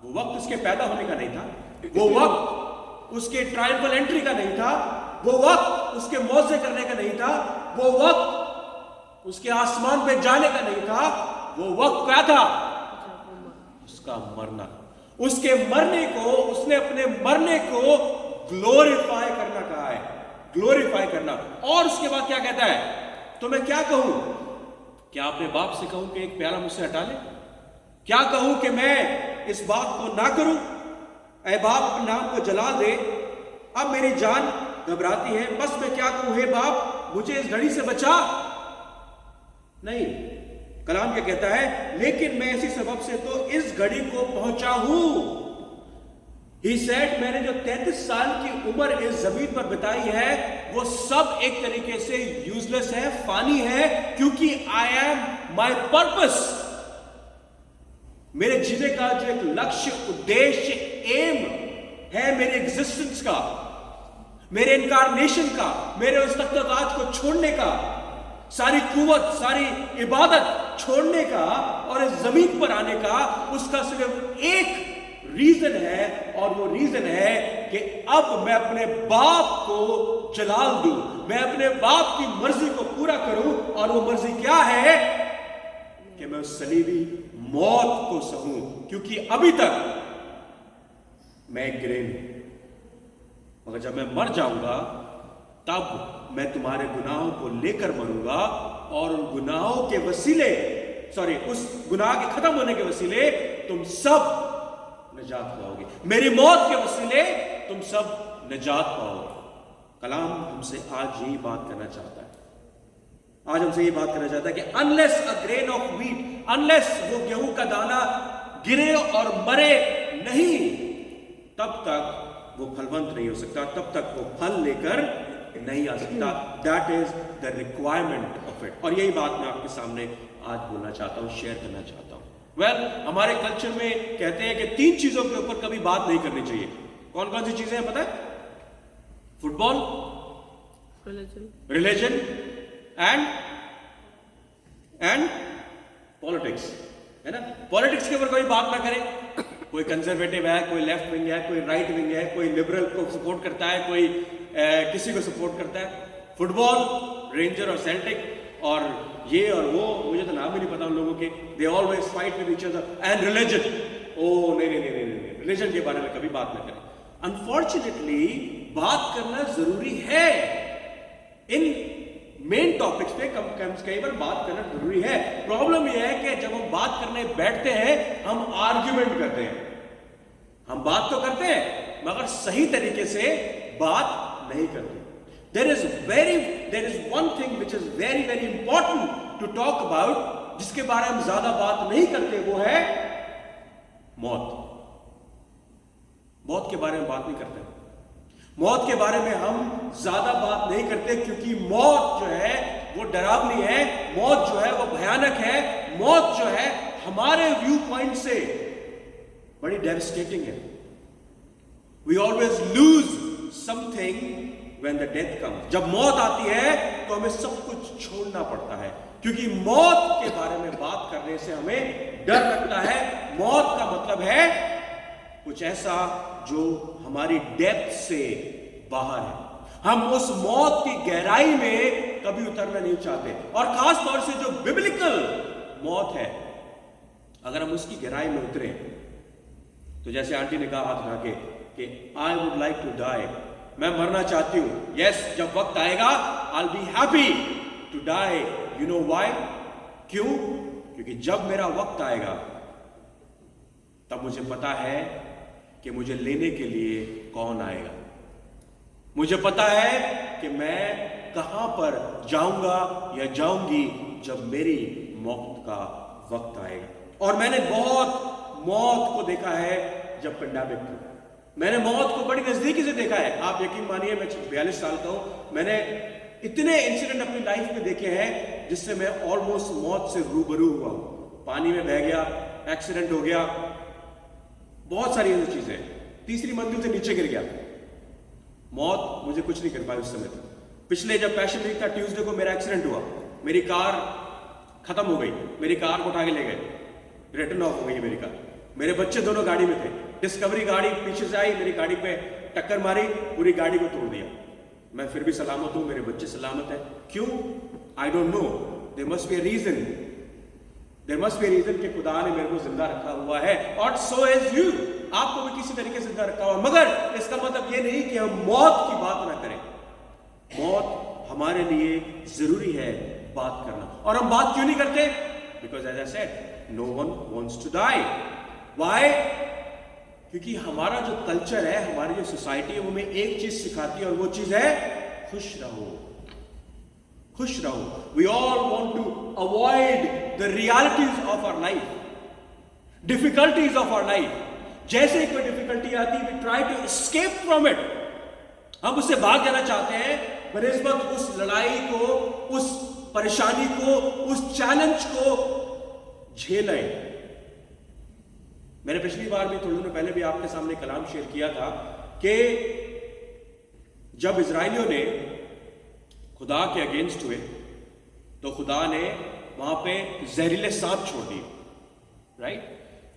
Speaker 1: वो वक्त उसके पैदा होने का नहीं था, वो वक्त उसके ट्रायम्फल एंट्री का नहीं था, वो वक्त उसके मौजे करने का नहीं था, वो वक्त उसके आसमान पे जाने का नहीं था। वो वक्त क्या था? उसका मरना। उसके मरने को, उसने अपने मरने को ग्लोरीफाई करना कहा है, ग्लोरीफाई करना। और उसके बाद क्या कहता है? तो मैं क्या कहूं? क्या अपने बाप से कहूं कि एक प्याला मुझसे हटा ले? क्या कहूं कि मैं इस बात को ना करूं? ऐ बाप, अपने नाम को जला दे। अब मेरी जान घबराती है, बस मैं क्या कहूं? हे बाप, मुझे इस घड़ी से बचा। नहीं, कलाम क्या कहता है? लेकिन मैं इसी सबब से तो इस घड़ी को पहुंचा हूं। He said, मैंने जो 33 साल की उम्र इस जमीन पर बिताई है वो सब एक तरीके से यूजलेस है, फानी है, क्योंकि I am my purpose. मेरे जीने का जो एक लक्ष्य, उद्देश्य, एम है मेरे एग्जिस्टेंस का, मेरे इनकारनेशन का, मेरे उस तख्त-ए-ताज को छोड़ने का, सारी कुवत, सारी इबादत छोड़ने का और इस जमीन पर आने का, उसका सिर्फ एक रीजन है, और वो रीजन है कि अब मैं अपने बाप को जलाल दूं, मैं अपने बाप की मर्जी को पूरा करूं, और वो मर्जी क्या है कि मैं उस सलीबी मौत को सहूं, क्योंकि अभी तक मैं एक ग्रेन हूं, मगर जब मैं मर जाऊंगा तब मैं तुम्हारे गुनाहों को लेकर मरूंगा, और उन गुनाहों के वसीले, उस गुनाह के खत्म होने के वसीले तुम सब निजात पाओगे, मेरी मौत के वसीले तुम सब निजात पाओगे। कलाम हमसे आज यही बात करना चाहता है, आज हमसे ये बात करना चाहता है कि unless a grain of wheat, unless वो गेहूं का दाना गिरे और मरे नहीं, तब तक वो फलवंत नहीं हो सकता, तब तक वो फल लेकर नहीं आ सकता। That is the requirement of it. और यही बात मैं आपके सामने आज बोलना चाहता हूं, शेयर करना चाहता हूं। हमारे कल्चर में कहते हैं कि 3 चीजों के ऊपर कभी बात नहीं करनी चाहिए। कौन कौन सी चीजें हैं पता है? फुटबॉल, रिलीजन एंड पॉलिटिक्स, है ना। पॉलिटिक्स के ऊपर कोई बात ना करे, कोई कंजर्वेटिव है, कोई लेफ्ट विंग है, कोई राइट विंग है, कोई लिबरल को सपोर्ट करता है, कोई किसी को सपोर्ट करता है। फुटबॉल, रेंजर और सेल्टिक और ये और वो, मुझे तो नाम भी नहीं पता उन लोगों के, they always fight with each other. And religion, ओ नहीं, रिलीजन के बारे में कभी बात ना करें। अनफॉर्चुनेटली बात करना जरूरी है, इन मेन टॉपिक्स पे कई बार बात करना जरूरी है। प्रॉब्लम यह है कि जब हम बात करने बैठते हैं हम आर्ग्यूमेंट करते हैं। हम बात तो करते हैं मगर सही तरीके से बात नहीं करते। There is one thing which is very very important to talk about, जिसके बारे में हम ज्यादा बात नहीं करते, वो है मौत। मौत के बारे में बात नहीं करते, मौत के बारे में हम ज्यादा बात नहीं करते, क्योंकि मौत जो है वो डरावनी है, मौत जो है वो भयानक है, मौत जो है हमारे व्यू पॉइंट से बड़ी डेविस्टेटिंग है। We always lose something when the death comes. जब मौत आती है तो हमें सब कुछ छोड़ना पड़ता है, क्योंकि मौत के बारे में बात करने से हमें डर लगता है। मौत का मतलब है कुछ ऐसा जो हमारी डेप्थ से बाहर है। हम उस मौत की गहराई में कभी उतरना नहीं चाहते, और खास तौर से जो बिब्लिकल मौत है, अगर हम उसकी गहराई में उतरे तो जैसे आंटी ने कहा हाथ उठा के कि I would like to die, मैं मरना चाहती हूं। यस, जब वक्त आएगा I will be happy to die. You know why? क्यों? क्योंकि जब मेरा वक्त आएगा तब मुझे पता है कि मुझे लेने के लिए कौन आएगा। मुझे पता है कि मैं कहां पर जाऊंगा या जाऊंगी जब मेरी मौत का वक्त आएगा। और मैंने बहुत मौत को देखा है जब पेंडेमिक था, मैंने मौत को बड़ी नजदीकी से देखा है। आप यकीन मानिए, मैं 42 साल का हूं, मैंने इतने इंसिडेंट अपनी लाइफ में देखे हैं जिससे मैं ऑलमोस्ट मौत से रूबरू हुआ हूं। पानी में बह गया, एक्सीडेंट हो गया, बहुत सारी ऐसी चीजें, तीसरी मंजिल से नीचे गिर गया। मौत मुझे कुछ नहीं कर पाई उस समय तक। पिछले जब पैशन वीक था, ट्यूसडे को मेरा एक्सीडेंट हुआ, मेरी कार खत्म हो गई, मेरी कार को उठा के ले गए, रिटर्न ऑफ हो गई मेरी कार। मेरे बच्चे दोनों गाड़ी में थे, डिस्कवरी गाड़ी पीछे से आई, मेरी गाड़ी पे टक्कर मारी, पूरी गाड़ी को तोड़ दिया। मैं फिर भी सलामत हूं, मेरे बच्चे सलामत है। क्यों? I don't know, there must be a reason, there must be a reason कि खुदा ने मेरे को जिंदा रखा हुआ है, और सो इज यू, आपको भी किसी तरीके से जिंदा रखा हुआ। मगर इसका मतलब ये नहीं कि हम मौत की बात ना करें। मौत हमारे लिए जरूरी है बात करना, और हम बात क्यों नहीं करते? Because as I said, no one wants to die. Why? क्योंकि हमारा जो कल्चर है, हमारी जो सोसाइटी है, वो हमें एक चीज सिखाती है, और वो चीज है खुश रहो, खुश रहो। We all want to avoid the realities of our life, difficulties of our life. जैसे ही कोई डिफिकल्टी आती है we try to escape from it, हम उससे भाग जाना चाहते हैं, बनिस्बत उस लड़ाई को, उस परेशानी को, उस चैलेंज को झेलें। मैंने पिछली बार भी थोड़ी दिनों पहले भी आपके सामने कलाम शेयर किया था कि जब इजराइलियों ने खुदा के अगेंस्ट हुए तो खुदा ने वहां पे जहरीले सांप छोड़ दिए, राइट।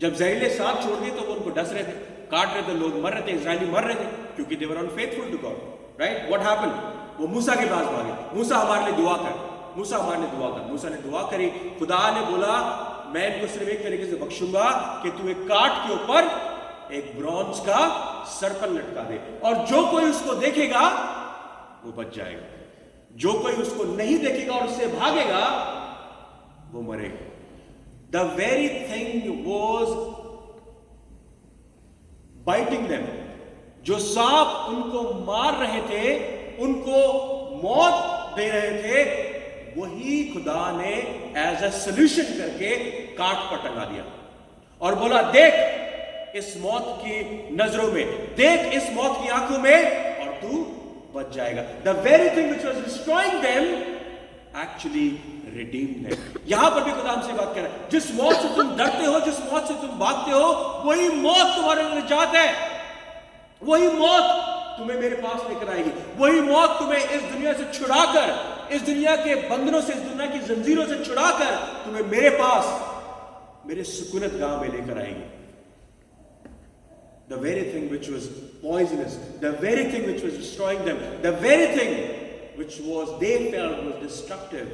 Speaker 1: जब जहरीले सांप छोड़ दिए तो वो उनको डस रहे थे, काट रहे थे, लोग मर रहे थे, इजरायली मर रहे थे क्योंकि they were unfaithful to God, right. What happened, वो मूसा के पास भागे, मूसा हमारे लिए दुआ कर, मूसा हमारे लिए दुआ कर। मूसा ने दुआ करी, खुदा ने बोला मैं इनको सिर्फ एक तरीके से बख्शूंगा कि तू एक काठ के ऊपर एक ब्रॉन्ज का सर्पल लटका दे और जो कोई उसको देखेगा वो बच जाएगा, जो कोई उसको नहीं देखेगा और उससे भागेगा वो मरेगा। The very thing was biting them, जो सांप उनको मार रहे थे, उनको मौत दे रहे थे, वही खुदा ने एज अ सोल्यूशन करके काट पर टंगा दिया और बोला देख इस मौत की नजरों में, देख इस मौत की आंखों में और तू बच जाएगा। The very thing which was destroying them actually redeemed them. यहां पर भी खुदा हमसे बात कर रहा है, जिस मौत से तुम डरते हो, जिस मौत से तुम भागते हो, वही मौत तुम्हारे लिए निजात है, वही मौत तुम्हें मेरे पास लेकर आएगी, वही मौत तुम्हें इस दुनिया से छुड़ाकर, इस दुनिया के बंधनों से, इस दुनिया की जंजीरों से छुड़ाकर तुम्हें मेरे पास, मेरे सुकूनत गांव में लेकर आएगी। The very thing which was poisonous, the very thing which was destroying them, the very thing which was they felt was destructive,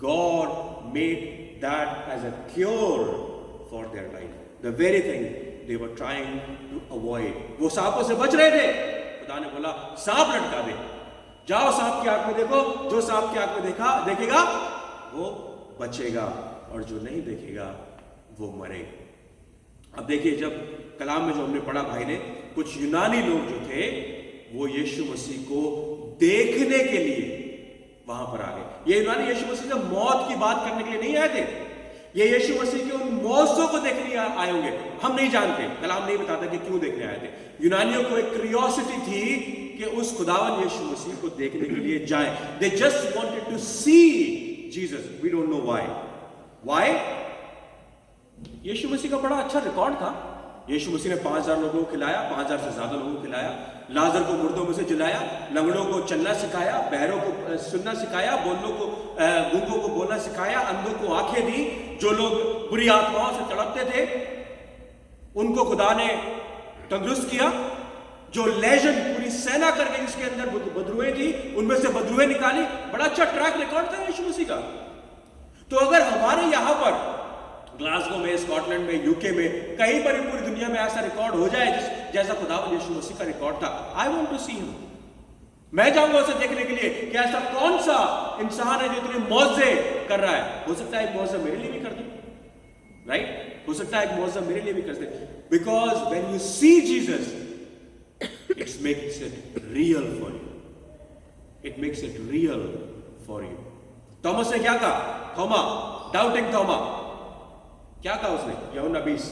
Speaker 1: God made that as a cure for their life. The very thing they were trying to avoid. वो सांपों से बच रहे थे, खुदा ने बोला सांप लटका दे, जाओ सांप की आंख में देखो, जो सांप की आंख में देखेगा वो बचेगा और जो नहीं देखेगा वो मरेगा। अब देखिए, जब कलाम में जो हमने पढ़ा भाई ने, कुछ यूनानी लोग जो थे वो यीशु मसीह को देखने के लिए वहां पर आ गए। ये यूनानी यीशु मसीह से मौत की बात करने के लिए नहीं आए थे, ये यीशु मसीह के उन मौजों को देखने आए होंगे, हम नहीं जानते, कलाम नहीं बताता कि क्यों देखने आए थे। यूनानियों को एक क्यूरियोसिटी थी कि उस खुदावन यीशु मसीह को देखने के लिए जाएं। They just wanted to see Jesus, we don't know why. यीशु मसीह का बड़ा अच्छा रिकॉर्ड था। यीशु मसीह ने 5000 लोगों को खिलाया, 5000 से ज्यादा लोगों को खिलाया, लाजर को मुर्दों में से जिलाया, लंगड़ों को चलना सिखाया, बहरों को सुनना सिखाया, गूंगों को बोलना सिखाया, अंधों को आंखें दी, जो लोग बुरी आत्माओं से तड़पते थे उनको खुदा ने तंदुरुस्त किया, जो लेजन पूरी सेना करके जिसके अंदर बदरुएं थी उनमें से बदरुएं निकाली। बड़ा अच्छा ट्रैक रिकॉर्ड था यीशु मसीह का। तो अगर हमारे यहां पर ग्लासगो में, स्कॉटलैंड में, यूके में, कहीं पर भी पूरी दुनिया में ऐसा रिकॉर्ड हो जाए जैसा खुदावंद यीशु मसीह का रिकॉर्ड था, I want to see him, मैं जाऊंगा उसे देखने के लिए कि ऐसा कौन सा इंसान है जो इतने मौजे कर रहा है। हो सकता है एक मौजा मेरे लिए भी कर दे, राइट, हो सकता है एक मौजा मेरे लिए भी कर दे, because when you see Jesus it makes it real for you, it makes it real for you. Thomas ने क्या कहा? थोमा, डाउटिंग थोमा, क्या कहा उसने? यूहन्ना 20,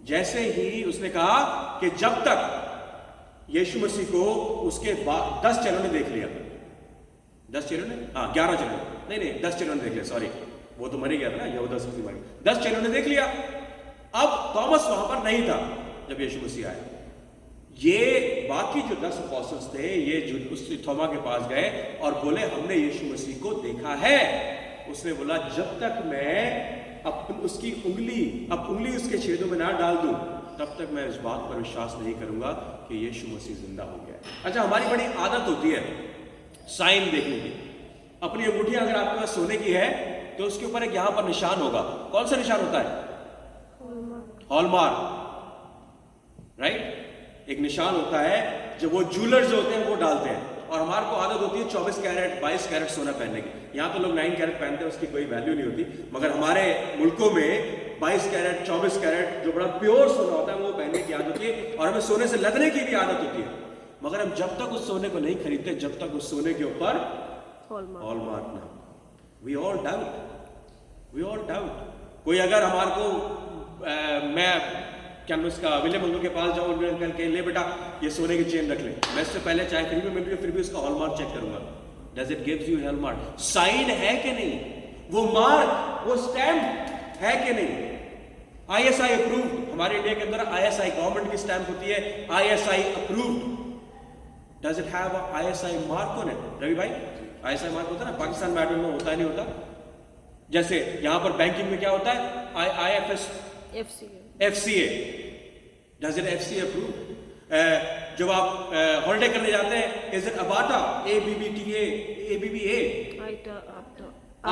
Speaker 1: जैसे ही उसने कहा कि जब तक यीशु मसीह को उसके बाद 10 चेलों ने देख लिया, 10 चेलों ने, हाँ 11 चेलों, नहीं 10 चेलों ने देख लिया, सॉरी, वो तो मर ही गया था ना, यहूदा उसकी मारी, 10 चेलों ने देख लिया। अब थॉमस वहां पर नहीं था जब यीशु मसीह आया। ये बाकी जो 10 अपोस्टल्स थे, ये जो उस थोमा के पास गए और बोले हमने यीशु मसीह को देखा है। उसने बोला जब तक मैं उसकी उंगली उसके छेदों में ना डाल दूं तब तक मैं इस बात पर विश्वास नहीं करूंगा कि यीशु मसीह जिंदा हो गया है। अच्छा, हमारी बड़ी आदत होती है साइन देखने की। अपनी अंगूठी अगर आपके पास सोने की है तो उसके ऊपर एक यहां पर निशान होगा। कौन सा निशान होता है? Hallmark, right. एक निशान होता है जब वो ज्वेलर्स जो होते हैं वो डालते हैं, और हमारे को आदत होती है 24 कैरेट 22 कैरेट सोना पहनने की। यहाँ तो लोग 9 कैरेट पहनते हैं, उसकी कोई वैल्यू नहीं होती, मगर हमारे मुल्कों में 22 कैरेट 24 कैरेट जो बड़ा प्योर सोना होता है वो पहनने की आदत होती है, और हमें सोने से लगने की भी आदत होती है। मगर हम जब तक उस सोने को नहीं खरीदते, जब तक उस सोने के ऊपर हॉलमार्क ना, वी ऑल डाउट। कोई अगर हमारे को मैं क्या मैं उसका विलियम अंकल के पास जाऊं, विलियम अंकल के ले बेटा ये सोने की चेन रख ले, मैं इससे पहले चाहे फ्री में मिल रही हो फिर भी उसका हॉलमार्क चेक करूंगा, does it gives you hallmark, sign है कि नहीं, वो मार्क वो स्टैम्प है कि नहीं, ISI अप्रूव्ड, हमारे इंडिया के अंदर ISI गवर्नमेंट की स्टैम्प होती है, ISI approved, does it have a ISI mark on it? Ravi भाई ISI मार्क होता है ना, पाकिस्तान में में होता है नहीं होता, जैसे यहां पर बैंकिंग में क्या होता है IFS FCA, does it FCA approve? जब आप हॉलिडे करने जाते हैं इज इट अबाटा ABBA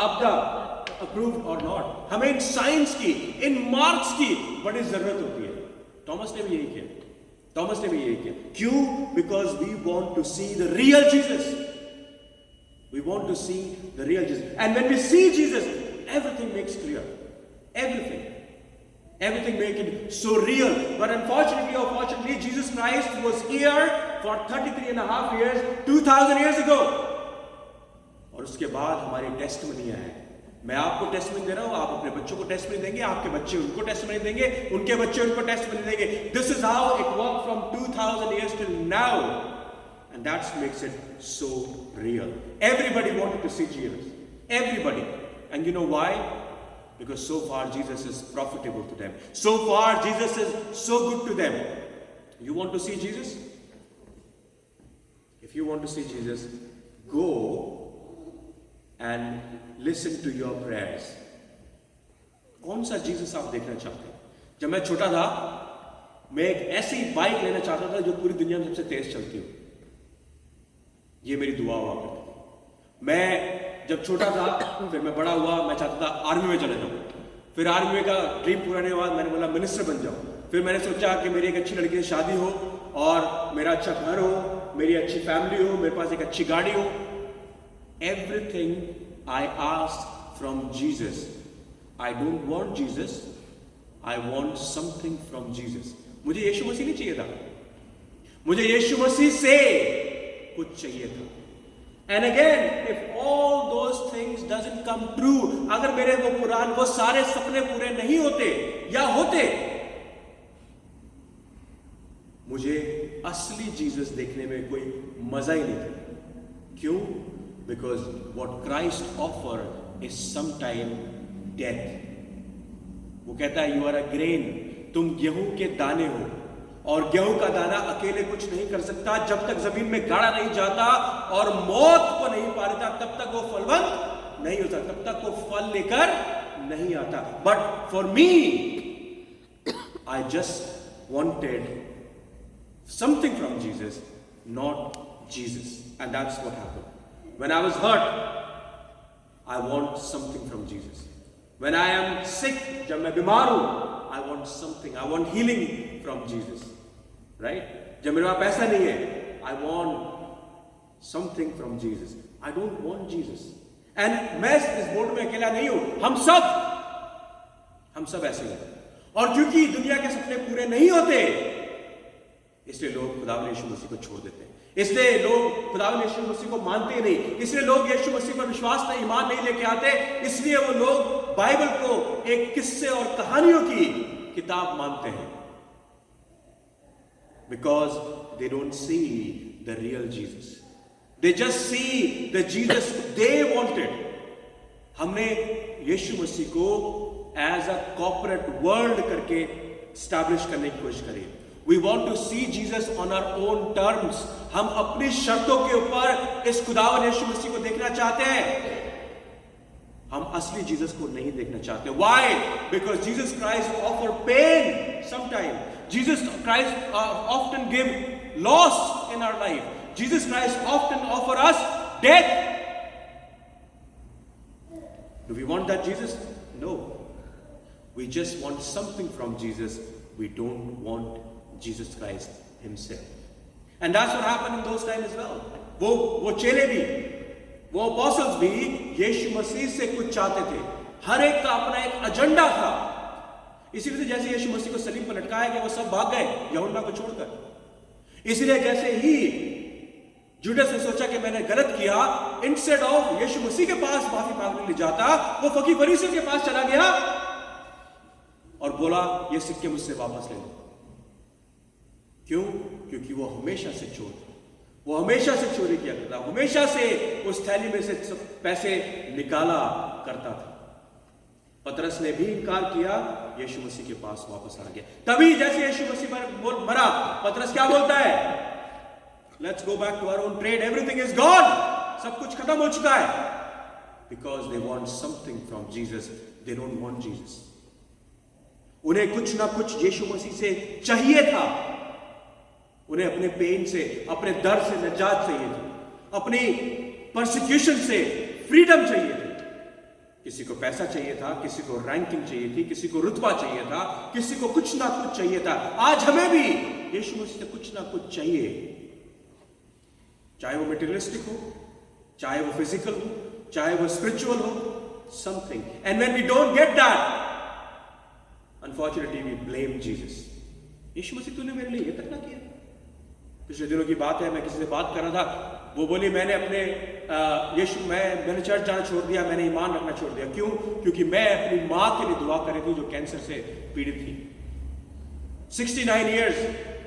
Speaker 1: आपदा अप्रूव्ड और नॉट? हमें इन साइंस की इन मार्क्स की बड़ी जरूरत होती है। थॉमस ने भी यही किया, क्यों? Because we want to see the real Jesus, we want to see the real Jesus, and when we see Jesus everything makes clear, everything make it so real. But unfortunately or fortunately, Jesus Christ was here for 33 and a half years, 2000 years ago. और उसके बाद हमारी टेस्टमनियां हैं, मैं आपको testimony दे रहा हूं, आप अपने बच्चों को टेस्टमनी देंगे, आपके बच्चे उनको टेस्टमनी देंगे, उनके बच्चे उनको टेस्टमनी देंगे. This is how it worked from 2000 years till now, and that makes it so real. Everybody wanted to see Jesus, everybody. And you know why? Because so far Jesus is profitable to them. So far Jesus is so good to them. You want to see Jesus? If you want to see Jesus, go and listen to your prayers. कौन सा Jesus आप देखना चाहते हैं? जब मैं छोटा था, मैं एक ऐसी बाइक लेना चाहता था जो पूरी दुनिया में सबसे तेज चलती हो. ये मेरी दुआ हुआ करती थी. मैं जब छोटा था, फिर मैं बड़ा हुआ, मैं चाहता था आर्मी में चले जाऊं. फिर आर्मी का ड्रीम पूरा नहीं हुआ, मैंने बोला मिनिस्टर बन जाऊं. फिर मैंने सोचा कि मेरी एक अच्छी लड़की से शादी हो और मेरा अच्छा घर हो, मेरी अच्छी फैमिली हो, मेरे पास एक अच्छी गाड़ी हो. Everything I asked from Jesus. I don't want Jesus, I want something from Jesus. मुझे यीशु मसीह नहीं चाहिए था, मुझे यीशु मसीह से कुछ चाहिए था. And again, if all those things doesn't come true, अगर मेरे वो सारे सपने पूरे नहीं होते या होते, मुझे असली जीसस देखने में कोई मजा ही नहीं था. क्यों? Because what Christ offered is sometime death. वो कहता है you are a grain, तुम गेहूं के दाने हो, और गेहूं का दाना अकेले कुछ नहीं कर सकता. जब तक जमीन में गाड़ा नहीं जाता और मौत को नहीं पा लेता, तब तक वो फलवंत नहीं होता, तब तक वो फल लेकर नहीं आता. But for me, I just wanted something from Jesus, not Jesus. And that's what happened. When I was hurt, I want something from Jesus. When I am sick, जब मैं बीमार हूं, I want something. I want healing from Jesus, right? जब मेरे पास पैसा नहीं है, I want something from Jesus. I don't want Jesus. And मैं इस बोर्ड में अकेला नहीं हूं, हम सब ऐसे हैं. और क्योंकि दुनिया के सपने पूरे नहीं होते, इसलिए लोग खुदावंद यीशु मसीह को छोड़ देते हैं. इसलिए लोग खुदावंद यीशु मसीह को मानते ही नहीं. इसलिए लोग यीशु मसीह पर विश्वास नहीं, ईमान नहीं लेके आते. इसलिए वो लोग बाइबल को एक किस्से और कहानियों की किताब मानते हैं. Because they don't see the real Jesus. They just see the Jesus they wanted. हमने यीशु मसीह को एज अ कॉर्पोरेट वर्ल्ड करके स्टैब्लिश करने की कोशिश करी. We want to see Jesus on our own terms. हम अपनी शर्तों के ऊपर इस खुदावंद यीशु मसीह को देखना चाहते हैं. हम असली जीसस को नहीं देखना चाहते. Why? Because Jesus Christ offered pain sometimes. Jesus Christ often give loss in our life. Jesus Christ often offer us death. Do we want that Jesus? No. We just want something from Jesus. We don't want Jesus Christ himself. And that's what happened in those times as well. वो चेले भी, वो apostles भी यीशु मसीह से कुछ चाहते थे. हर एक का अपना एक एजेंडा था. इसीलिए जैसे यीशु मसीह को सलीब पर लटकाया गया, वो सब भाग गए यूहन्ना को छोड़कर. इसलिए जैसे ही जुडस ने सोचा कि मैंने गलत किया, इंस्टेड ऑफ यीशु मसीह के पास माफी मांगने ले जाता, वो फकीर फरीसियों के पास चला गया और बोला ये सिक्के मुझसे वापस ले लो. क्यों? क्योंकि वो हमेशा से चोर था, वो हमेशा से चोरी किया करता, हमेशा से उस थैली में से पैसे निकाला करता था। पतरस ने भी इनकार किया, यीशु मसीह के पास वापस आ गया। तभी जैसे यीशु मसीह मरा, पतरस क्या बोलता है? Let's go back to our own trade, everything is gone, सब कुछ खत्म हो चुका है। Because they want something from Jesus, they don't want Jesus. उन्हें कुछ ना कुछ यीशु मसीह से चाहिए था। उन्हें अपने पेन से, अपने दर्द से निजात चाहिए थी, अपनी परसिक्यूशन से फ्रीडम चाहिए थी। किसी को पैसा चाहिए था, किसी को रैंकिंग चाहिए थी, किसी को रुतबा चाहिए था, किसी को कुछ ना कुछ चाहिए था। आज हमें भी यीशु मसीह से कुछ ना कुछ चाहिए, चाहे वो मटेरियलिस्टिक हो, चाहे वो फिजिकल हो, चाहे वो स्पिरिचुअल हो, something. And when we don't get that, unfortunately we blame Jesus. यीशु मसीह तूने मेरे लिए ये तक ना किया। पिछले दिनों की बात है, मैं किसी से बात कर रहा था, वो बोली मैंने चर्च जाना छोड़ दिया, मैंने ईमान रखना छोड़ दिया। क्यों? क्योंकि मैं अपनी माँ के लिए दुआ कर रही थी जो कैंसर से पीड़ित थी। 69 years,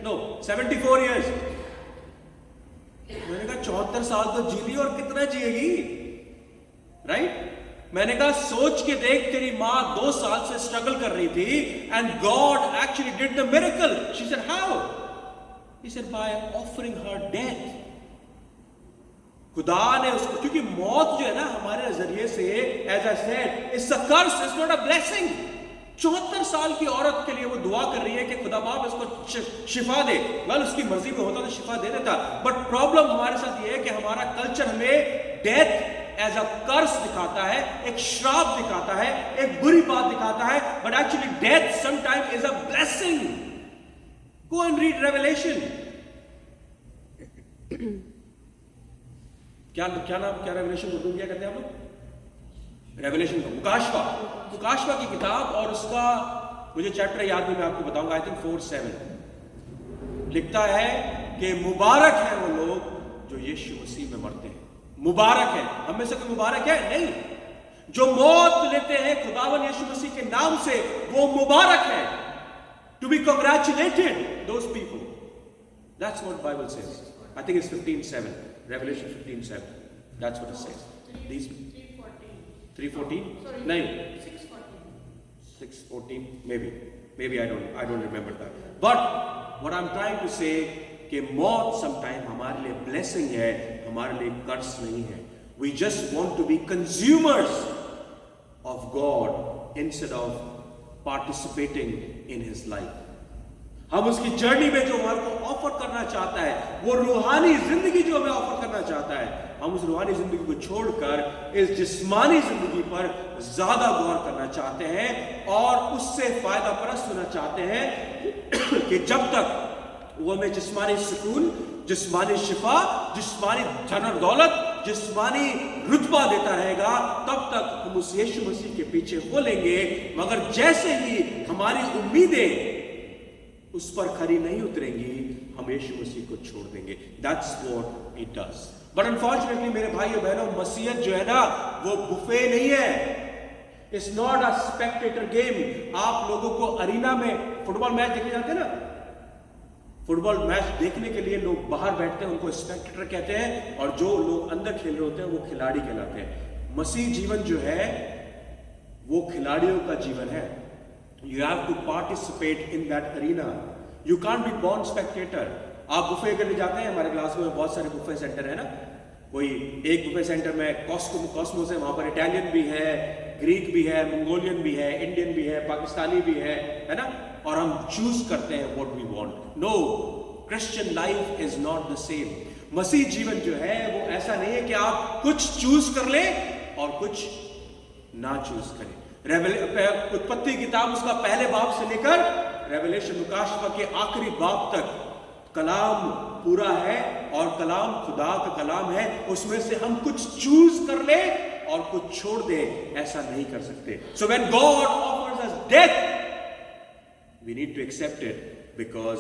Speaker 1: no 74 years। मैंने कहा 74 साल तो जी ली और कितना जिएगी, राइट? मैंने कहा सोच के देख, तेरी माँ 2 साल से स्ट्रगल कर रही थी, and God actually did the miracle. She said how? He said by offering her death। खुदा ने उसको, क्योंकि मौत जो है ना हमारे नजरिए से, as I said, it's a curse, it's not a blessing। 74 साल की औरत के लिए वो दुआ कर रही है कि खुदा बाप इसको शिफा दे। वेल, उसकी मर्जी में होता तो शिफा दे देता, बट प्रॉब्लम हमारे साथ ये है कि हमारा कल्चर हमें डेथ एज अ कर्स दिखाता है, एक श्राप दिखाता है, एक बुरी बात दिखाता है, but actually death sometime is a blessing. Go and read Revelation। क्या रेवलेशन को क्या कहते हैं आप लोग? रेवलेशन को मुकाशवा की किताब, और उसका मुझे चैप्टर याद नहीं, मैं आपको बताऊंगा, आई थिंक 4-7 लिखता है कि मुबारक है वो लोग जो यीशु मसीह में मरते हैं। मुबारक है, हम में से कोई मुबारक है नहीं। जो मौत लेते हैं खुदावन यीशु मसीह के नाम से, वो मुबारक है। To be congratulated, those people। That's what Bible says। I think it's 15:7, Revelation 15:7। That's what it says। These 3:14? No, 6:14 maybe I don't remember that। But what I'm trying to say कि मौत sometime हमारे लिए blessing है, हमारे लिए कर्स नहीं है। We just want to be consumers of God instead of participating in his life। हम उसकी जर्नी में जो हमारे को ऑफर करना चाहता है, वो रूहानी जिंदगी जो हमें ऑफर करना चाहता है, हम उस रूहानी जिंदगी को छोड़कर इस जिस्मानी जिंदगी पर ज्यादा गौर करना चाहते हैं और उससे फायदा परस्त होना चाहते हैं कि जब तक वो हमें जिस्मानी सुकून, जिस्मानी शिफा, जिस्मानी धन और दौलत, जिस्मानी रुतबा देता रहेगा, तब तक हम उस यीशु मसीह के पीछे हो लेंगे। मगर जैसे ही हमारी उम्मीदें उस पर खरी नहीं उतरेंगी, हम यीशु मसीह को छोड़ देंगे। That's what it does। But unfortunately मेरे भाइयों बहनों, मसीहत जो है ना वो बुफे नहीं है। It's not a spectator game। आप लोगों को अरीना में फुटबॉल मैच देखने जाते हैं ना, फुटबॉल मैच देखने के लिए लोग बाहर बैठते हैं, उनको स्पेक्टेटर कहते हैं, और जो लोग अंदर खेल रहे होते हैं वो खिलाड़ी कहलाते हैं। मसीह जीवन जो है वो खिलाड़ियों का जीवन है। You have to participate in that arena। You can't be born spectator। आप बुफे के लिए जाते हैं, हमारे क्लास में बहुत सारे बुफे सेंटर है ना, कोई एक बुफे सेंटर में कॉस्मोस है, वहां पर इटालियन भी है, ग्रीक भी है, मंगोलियन भी है, इंडियन भी है, पाकिस्तानी भी है ना, और हम चूज करते हैं what we want. No, Christian life is not the same. मसीह जीवन जो है वो ऐसा नहीं है कि आप कुछ चूज कर ले और कुछ ना चूज करें। उत्पत्ति किताब उसका पहले बाब से लेकर रेवलेशन मुकाशवा के आखिरी बाब तक कलाम पूरा है, और कलाम खुदा का कलाम है। उसमें से हम कुछ चूज कर ले और कुछ छोड़ दे, ऐसा नहीं कर सकते। So when God offers us death, we need to accept it because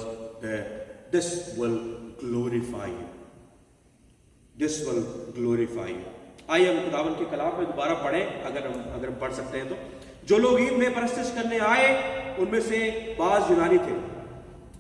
Speaker 1: this will glorify you. This will glorify you. आइए हम खुदावन के कलाम में दोबारा पढ़ें, अगर हम पढ़ सकते हैं तो। जो लोग ईद में परस्तिश करने आए उनमें से बाज यूनानी थे,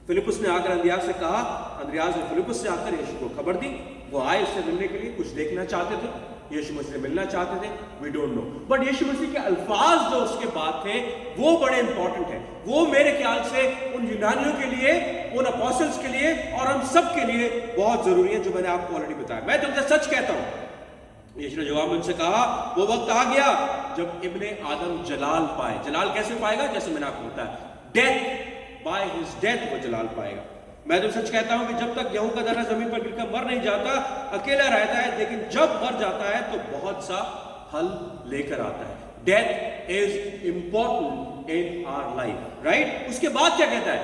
Speaker 1: फिलिपुस ने आकर अंद्रयास से कहा, अंद्रयास ने फिलिपुस से आकर यीशु को खबर दी। वो आए उससे मिलने के लिए, कुछ देखना चाहते थे, यीशु मसीह से मिलना चाहते थे, वी डोंट नो। बट यीशु मसीह के अल्फाज जो उसके बाद थे वो बड़े इंपॉर्टेंट हैं। वो मेरे ख्याल से उन यूनानियों के लिए, उन अपोस्टल्स के लिए और हम सब के लिए बहुत जरूरी है, जो मैंने आपको ऑलरेडी बताया। मैं तुमसे सच कहता हूं, यीशु ने जवाब में उनसे कहा, वो वक्त आ गया जब इब्ने आदम जलाल पाए। जलाल कैसे पाएगा? जैसे मैंने आपको बताया, डेथ, बाय हिज डेथ वो जलाल पाएगा। मैं तो सच कहता हूं कि जब तक गेहूं का दाना जमीन पर गिरकर मर नहीं जाता, अकेला रहता है, लेकिन जब मर जाता है तो बहुत सा फल लेकर आता है। Death is important in our life, right? उसके बाद क्या कहता है?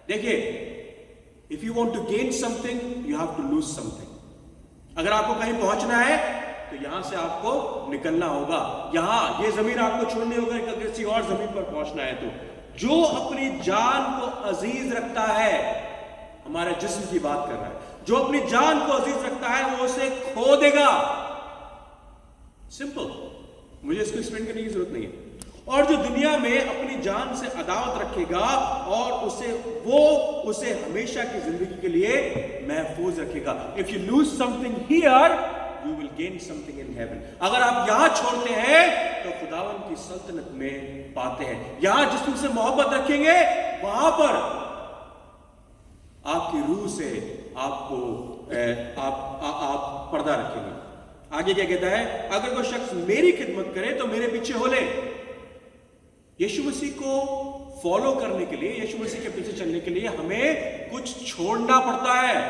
Speaker 1: देखिए, if you want to gain something you have to lose something. अगर आपको कहीं पहुंचना है तो यहां से आपको निकलना होगा। यहां ये जमीन आपको छोड़नी होगी, अगर किसी और जमीन पर पहुंचना है तो। जो अपनी जान को अजीज रखता है, हमारे जिस्म की बात कर रहा है, जो अपनी जान को अजीज रखता है वो उसे खो देगा। सिंपल, मुझे इसको एक्सप्लेन करने की जरूरत नहीं है। और जो दुनिया में अपनी जान से अदावत रखेगा और उसे हमेशा की जिंदगी के लिए महफूज रखेगा। If you lose something here you will gain something in heaven. अगर आप यहां छोड़ते हैं तो खुदावन की सल्तनत में पाते हैं। यहां जिसम से मोहब्बत रखेंगे वहां पर आपकी रूह से आपको आप पर्दा रखेंगे। आगे क्या कहता है? अगर कोई शख्स मेरी खिदमत करे तो मेरे पीछे हो ले। यीशु मसीह को फॉलो करने के लिए, यीशु मसीह के पीछे चलने के लिए हमें कुछ छोड़ना पड़ता है,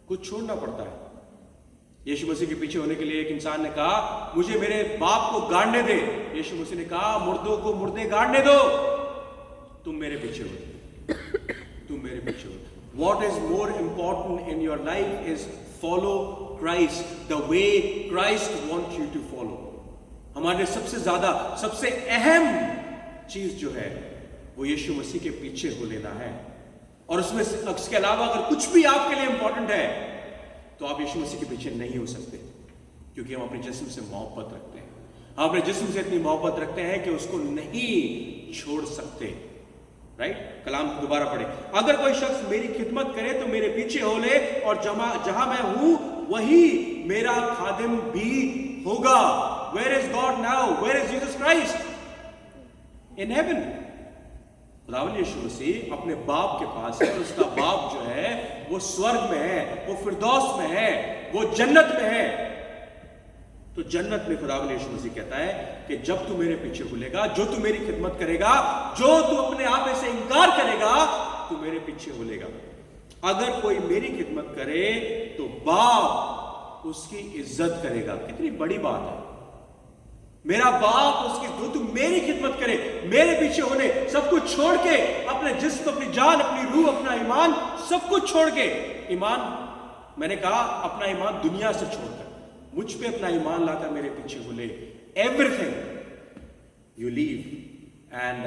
Speaker 1: कुछ छोड़ना पड़ता है। यीशु मसीह के पीछे होने के लिए एक इंसान ने कहा, मुझे मेरे बाप को गाड़ने दे। यीशु मसीह ने कहा, मुर्दों को मुर्दे गाड़ने दो, तुम मेरे पीछे हो, तुम मेरे पीछे हो। What is more important in your life is follow Christ the way Christ want you to follow. हमारे सबसे ज्यादा, सबसे अहम चीज जो है वो यीशु मसीह के पीछे हो लेना है। और उसके अलावा अगर कुछ भी आपके लिए इंपॉर्टेंट है तो आप यीशु मसीह के पीछे नहीं हो सकते, क्योंकि हम अपने जिस्म से मोहब्बत रखते हैं। हम अपने जिस्म से इतनी मोहब्बत रखते हैं कि उसको नहीं छोड़ सकते, राइट? कलाम दोबारा पढ़े, अगर कोई शख्स मेरी खिदमत करे तो मेरे पीछे हो ले, और जहां मैं हूं वही मेरा खादिम भी होगा। Where is God now? Where is Jesus Christ? In heaven. खुदावंद यीशु मसीह अपने बाप के पास है, और उसका बाप जो है वो स्वर्ग में है, वो फिरदौस में है, वो जन्नत में है। तो जन्नत में खुदावंद यीशु मसीह कहता है कि जब तू मेरे पीछे हुलेगा, जो तू मेरी खिदमत करेगा, जो तू अपने आप में से इनकार करेगा, तू मेरे पीछे हुलेगा। अगर कोई मेरी खिदमत करे तो बाप उसकी इज्जत करेगा। कितनी बड़ी बात है। मेरा बाप उसकी, जो तू मेरी खिदमत करे, मेरे पीछे होने, सब कुछ छोड़ के, अपने जिस्म, अपनी जान, अपनी रूह, अपना ईमान, सब कुछ छोड़ के, ईमान मैंने कहा अपना ईमान दुनिया से छोड़कर मुझ पे अपना ईमान लाकर मेरे पीछे बोले, एवरीथिंग यू लीव एंड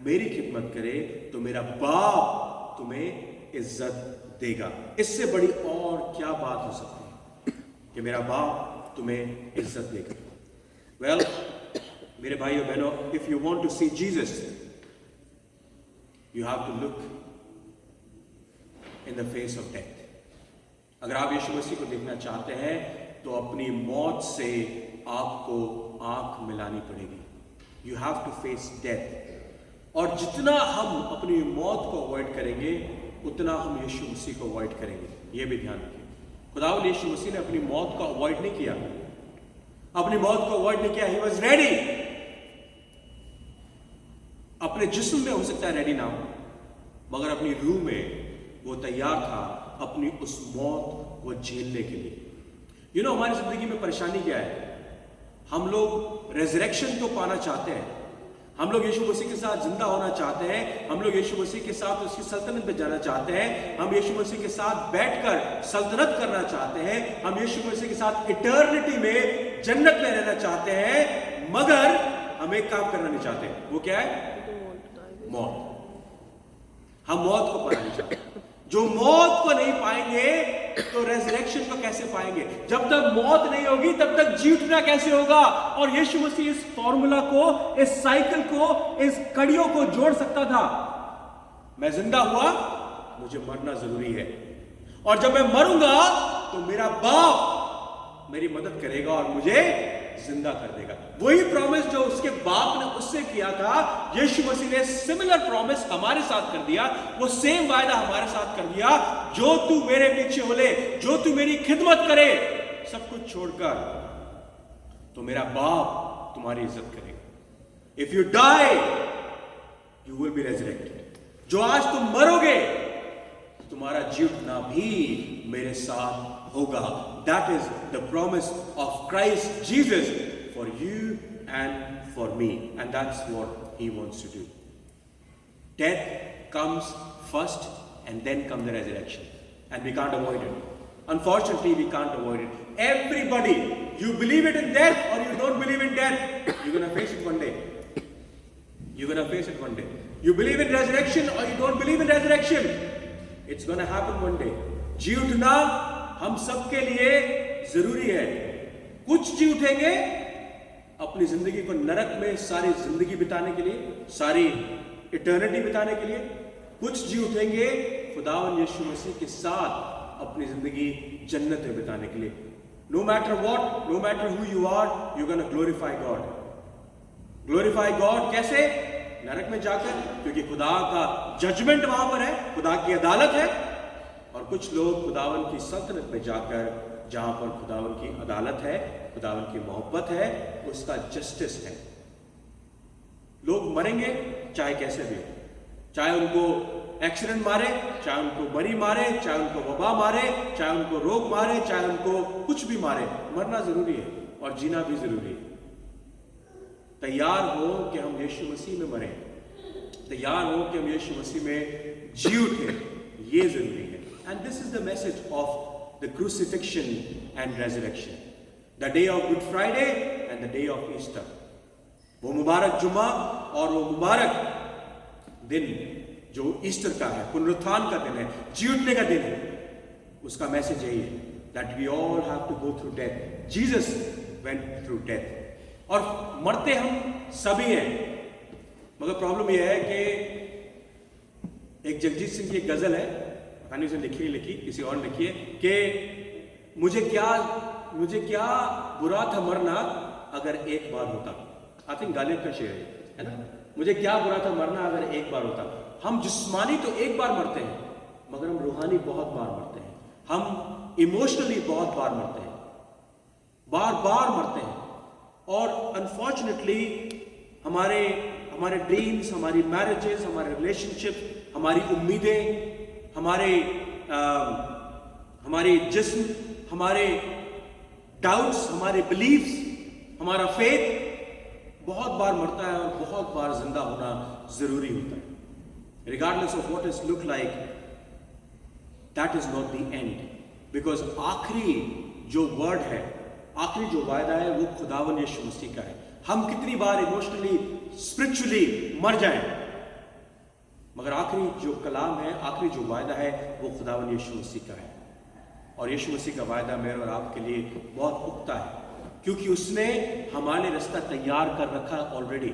Speaker 1: मेरी खिदमत करे तो मेरा बाप तुम्हें इज्जत देगा। इससे बड़ी और क्या बात हो सकती है कि मेरा बाप तुम्हें इज्जत देगा। वेल, मेरे भाइयों बहनों, if you want to see Jesus you have to look in the face of death. अगर आप यीशु मसीह को देखना चाहते हैं तो अपनी मौत से आपको आंख मिलानी पड़ेगी। You have to face death. और जितना हम अपनी मौत को अवॉइड करेंगे उतना हम यीशु मसीह को अवॉइड करेंगे। यह भी ध्यान रखिए, खुदावंद यीशु मसीह ने अपनी मौत को अवॉइड नहीं किया, अपनी मौत को अवॉइड नहीं किया। He was ready. अपने जिस्म में हो सकता है रेडी ना हो, मगर अपनी रूह में वो तैयार था अपनी उस मौत को झेलने के लिए। यू नो, हमारी जिंदगी में परेशानी क्या है? हम लोग रेजरेक्शन तो पाना चाहते हैं, हम लोग यीशु मसीह के साथ जिंदा होना चाहते हैं, हम लोग यीशु मसीह के साथ उसकी सल्तनत में जाना चाहते हैं, हम यीशु मसीह के साथ बैठकर सल्तनत करना चाहते हैं, हम यीशु मसीह के साथ इटर्निटी में जन्नत में रहना चाहते हैं, मगर हम एक काम करना नहीं चाहते। वो क्या है? मौत। हम मौत को पाना नहीं चाहते। जो मौत को नहीं पाएंगे तो रेजरेक्शन को कैसे पाएंगे? जब तक मौत नहीं होगी तब तक जी उठना कैसे होगा? और यीशु मसीह इस फॉर्मूला को, इस साइकिल को, इस कड़ियों को जोड़ सकता था। मैं जिंदा हुआ, मुझे मरना जरूरी है, और जब मैं मरूंगा तो मेरा बाप मेरी मदद करेगा और मुझे जिंदा कर देगा। वही प्रॉमिस जो उसके बाप ने उससे किया था, यीशु मसीह ने सिमिलर प्रॉमिस हमारे साथ कर दिया, वो सेम वायदा हमारे साथ कर दिया। जो तू मेरे पीछे हो ले, जो तू मेरी खिदमत करे, सब कुछ छोड़कर, तो मेरा बाप तुम्हारी इज्जत करेगा। If you die you will be resurrected. जो आज तुम मरोगे, तुम्हारा जी उठना भी मेरे साथ होगा। That is the promise of Christ Jesus for you and for me, and that's what he wants to do. Death comes first and then come the resurrection, and we can't avoid it. Unfortunately, we can't avoid it. Everybody, you believe it in death or you don't believe in death, you're gonna face it one day. You're gonna face it one day. You believe in resurrection or you don't believe in resurrection, it's gonna happen one day. जी उठना हम सबके लिए जरूरी है। कुछ जी उठेंगे अपनी जिंदगी को नरक में सारी जिंदगी बिताने के लिए, सारी इटर्निटी बिताने के लिए। कुछ जी उठेंगे खुदावन यीशु मसीह के साथ अपनी जिंदगी जन्नत में बिताने के लिए। No matter what, no matter who you are, you gonna glorify God. Glorify God कैसे? नरक में जाकर, क्योंकि खुदा का जजमेंट वहां पर है, खुदा की अदालत है। और कुछ लोग खुदावन की सल्तनत में जाकर, जहां पर खुदावन की अदालत है, खुदावन की मोहब्बत है, उसका जस्टिस है। लोग मरेंगे चाहे कैसे भी, चाहे उनको एक्सीडेंट मारे, चाहे उनको मरी मारे, चाहे उनको वबा मारे, चाहे उनको रोग मारे, चाहे उनको कुछ भी मारे, मरना जरूरी है और जीना भी जरूरी है। तैयार हो कि हम यीशु मसीह में मरें, तैयार हो कि हम यीशु मसीह में जी उठे, ये जरूरी है। And this is the message of the crucifixion and resurrection, the day of good Friday and the day of Easter. वो मुबारक जुमा और वो मुबारक दिन जो ईस्टर का है, पुनरुत्थान का दिन है, जी उठने का दिन है, उसका मैसेज यही है that we all have to go through death. Jesus went through death, और मरते हम सभी हैं। मगर प्रॉब्लम यह है कि एक जगजीत सिंह की एक गजल है, पता नहीं उसे लिखी नहीं लिखी, किसी और ने लिखी है, कि मुझे क्या बुरा था मरना अगर एक बार होता। आई थिंक गालिब का शेर है ना, मुझे क्या बुरा था मरना अगर एक बार होता। हम जिस्मानी तो एक बार मरते हैं, मगर हम रूहानी बहुत बार मरते हैं, हम इमोशनली बहुत बार मरते हैं, बार बार मरते हैं। और अनफॉर्चुनेटली हमारे ड्रीम्स, हमारी मैरिजेस, हमारे रिलेशनशिप, हमारी उम्मीदें, हमारी जिस्म, हमारे डाउट्स, हमारे बिलीव्स, हमारा फेथ बहुत बार मरता है और बहुत बार जिंदा होना जरूरी होता है। Regardless of what it look like, that is not the end, because आखिरी जो वर्ड है, आखिरी जो वायदा है, वो खुदावन यीशु मसीह का है। हम कितनी बार इमोशनली, स्पिरिचुअली मर जाएं, मगर आखिरी जो कलाम है, आखिरी जो वायदा है, वो खुदावन यीशु मसीह का है। और यीशु मसीह का वायदा मेरे और आपके लिए बहुत पुख्ता है, क्योंकि उसने हमारे लिए रास्ता तैयार कर रखा ऑलरेडी।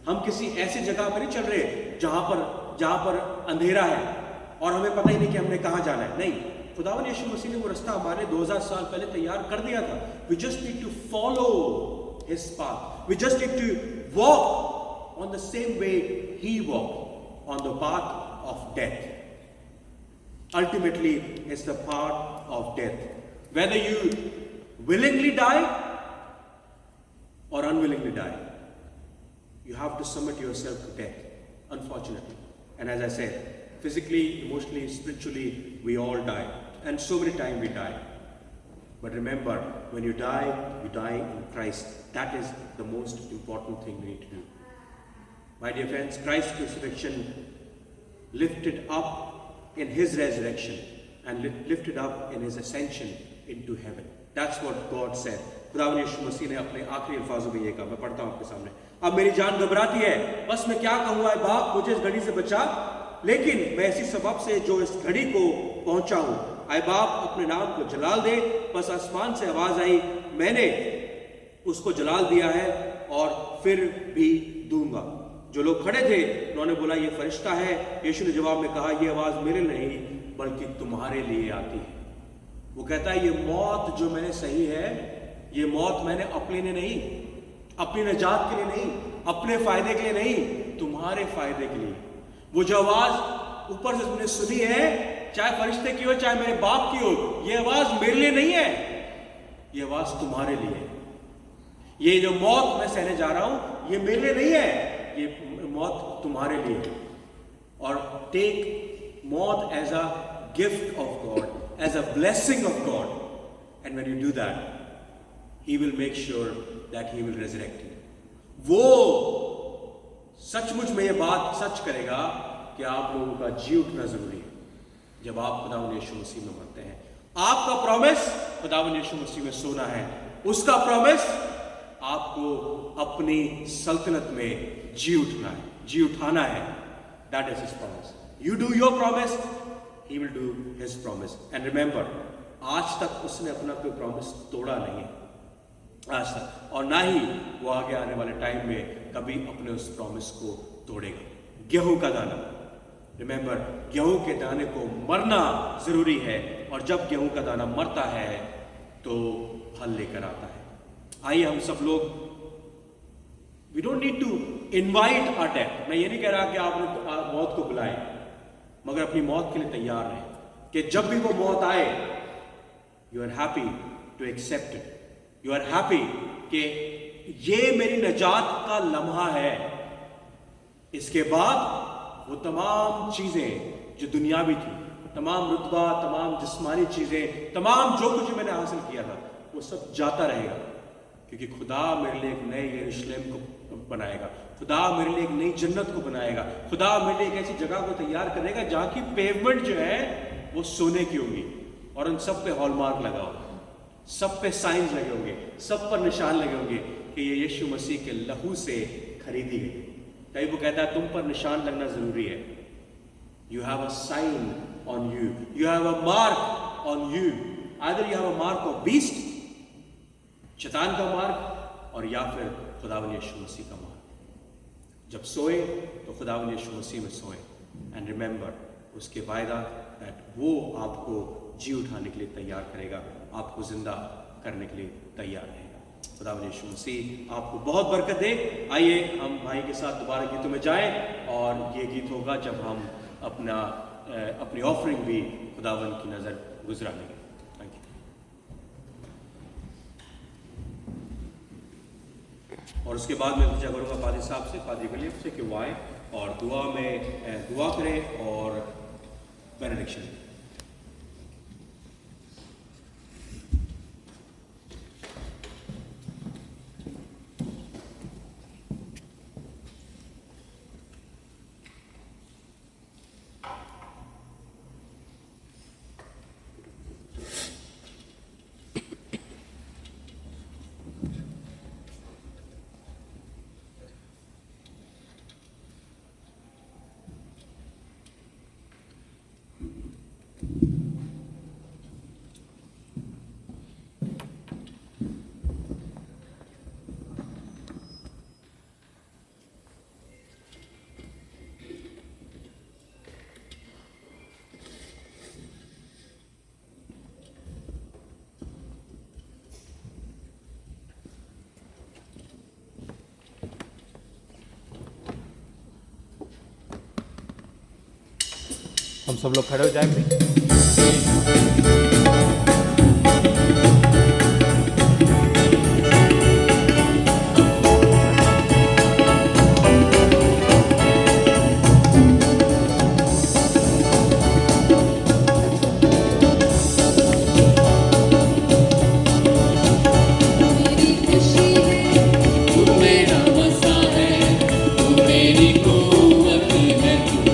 Speaker 1: हम किसी ऐसी जगह पर नहीं चल रहे जहां पर अंधेरा है और हमें पता ही नहीं कि हमने कहां जाना है। नहीं, खुदावन यीशु मसीह ने वो रास्ता हमारे 2000 साल पहले तैयार कर दिया था। We just need to follow his path, we just need to walk on the same way he walk, on the path of death. Ultimately, it's the path of death. Whether you willingly die or unwillingly die, you have to submit yourself to death, unfortunately. And as I said, physically, emotionally, spiritually, we all die. And so many times we die. But remember, when you die in Christ. That is the most important thing we need to do. My dear friends, Christ's crucifixion lifted up in his resurrection and lifted up in his ascension into heaven. That's what God said. खुदावन यीशु मसीह ने अपने आखिरी अल्फाजों में ये कहा। मैं पढ़ता हूं आपके सामने। अब मेरी जान घबराती है, बस मैं क्या कहूँ, आए बाप मुझे इस घड़ी से बचा, लेकिन मैं इसी सबब से जो इस घड़ी को पहुंचा हूं, आए बाप अपने नाम को जलाल दे। बस आसमान से आवाज आई, मैंने उसको जलाल दिया है और फिर भी दूंगा। जो लोग खड़े थे उन्होंने बोला ये फरिश्ता है। यीशु ने जवाब में कहा ये आवाज मेरे लिए नहीं बल्कि तुम्हारे लिए आती है। वो कहता है ये मौत जो मैंने सही है, ये मौत मैंने अपने लिए नहीं, अपनी निजात के लिए नहीं, अपने फायदे के लिए नहीं, तुम्हारे फायदे के लिए। वो जो आवाज ऊपर से तुमने सुनी है, चाहे फरिश्ते की हो चाहे मेरे बाप की हो, ये आवाज मेरे लिए नहीं है, ये आवाज तुम्हारे लिए है। ये जो मौत मैं सहने जा रहा हूं ये मेरे लिए नहीं है, ये मौत तुम्हारे लिए है। और टेक मौत as a gift of God, as a blessing of God, and when you do that he will make sure that he will resurrect you. वो सचमुच में ये बात सच करेगा कि आप लोगों का जी उठना जरूरी है जब आप खुदावंद यीशु मसीह में मरते हैं। आपका प्रॉमिस खुदावंद यीशु मसीह में सोना है, उसका प्रॉमिस आपको अपनी सल्तनत में जी उठना है, जी उठाना है। That is his promise. You do your promise, he will do his promise. And remember, आज तक उसने अपना कोई प्रॉमिस तोड़ा नहीं है, आज तक, और ना ही वो आगे आने वाले टाइम में कभी अपने उस प्रॉमिस को तोड़ेगा। गेहूं का दाना, रिमेंबर, गेहूं के दाने को मरना जरूरी है, और जब गेहूं का दाना मरता है तो फल लेकर आता है। आइए हम सब लोग, we don't need to invite our death. मैं ये नहीं कह रहा कि आपने मौत को बुलाएं, मगर अपनी मौत के लिए तैयार रहें कि जब भी वो मौत आए you are happy to accept it, you are happy कि ये मेरी निजात का लम्हा है। इसके बाद वो तमाम चीजें जो दुनियावी थी, तमाम रुतबा, तमाम जिस्मानी चीजें, तमाम जो कुछ मैंने हासिल किया था, वो सब जाता रहेगा, क्योंकि खुदा मेरे लिए एक नए यरूशलेम को बनाएगा, खुदा मेरे लिए एक नई जन्नत को बनाएगा, खुदा मेरे लिए एक ऐसी जगह को तैयार करेगा जहां की पेवमेंट जो है वो सोने की होगी, और उन सब पे हॉलमार्क लगा होगा, सब पे साइंस लगे होंगे, सब पर निशान लगे होंगे कि ये यीशु मसीह के लहू से खरीदी गई। कहीं वो कहता है तुम पर निशान लगना जरूरी है। You have a sign on you, you have a mark on you. Either you have a mark of beast, शैतान का मार्ग, और या फिर खुदावंद यीशु मसीह का मार्ग। जब सोए तो खुदावंद यीशु मसीह में सोए, एंड रिमेंबर, उसके वायदा दैट वो आपको जी उठाने के लिए तैयार करेगा, आपको जिंदा करने के लिए तैयार रहेगा। खुदावंद यीशु मसीह आपको बहुत बरकत दे। आइए हम भाई के साथ दोबारा गीतों में जाएं, और ये गीत होगा जब हम अपनी ऑफरिंग भी खुदावंद की नज़र गुजरा लेंगे। और उसके बाद मैं पूछा करूँगा पादरी साहब से, पादरी विलियम से, कि वो आए और दुआ करें और बेनेडिक्शन।
Speaker 5: हम सब लोग खड़े हो जाएंगे।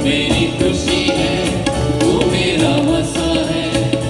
Speaker 2: मेरी खुशी है, तू मेरा मसा है।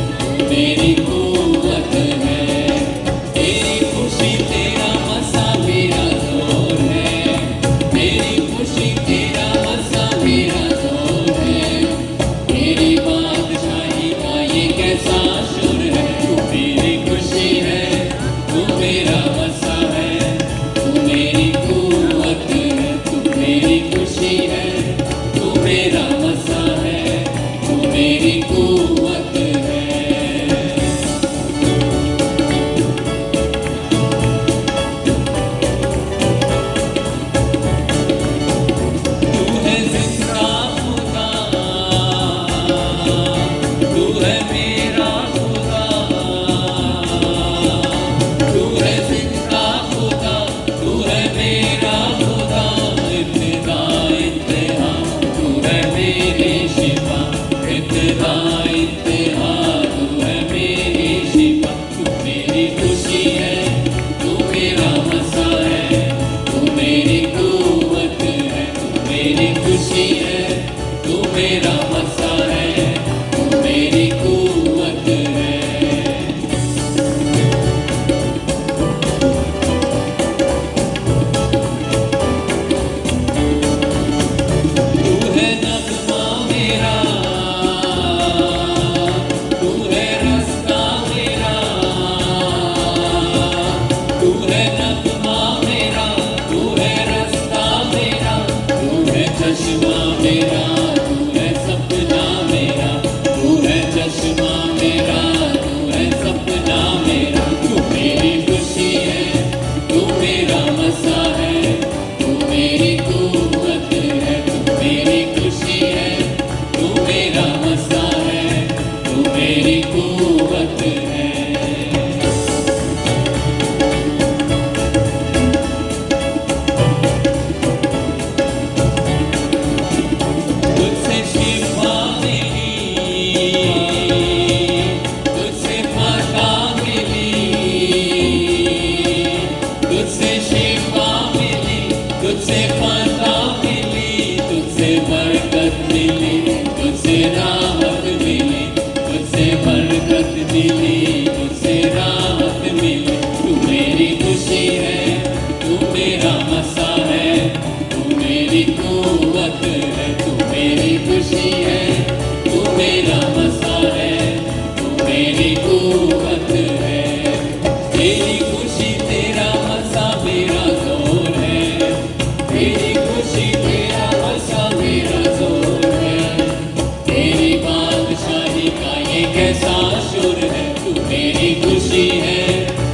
Speaker 2: मेरी खुशी है,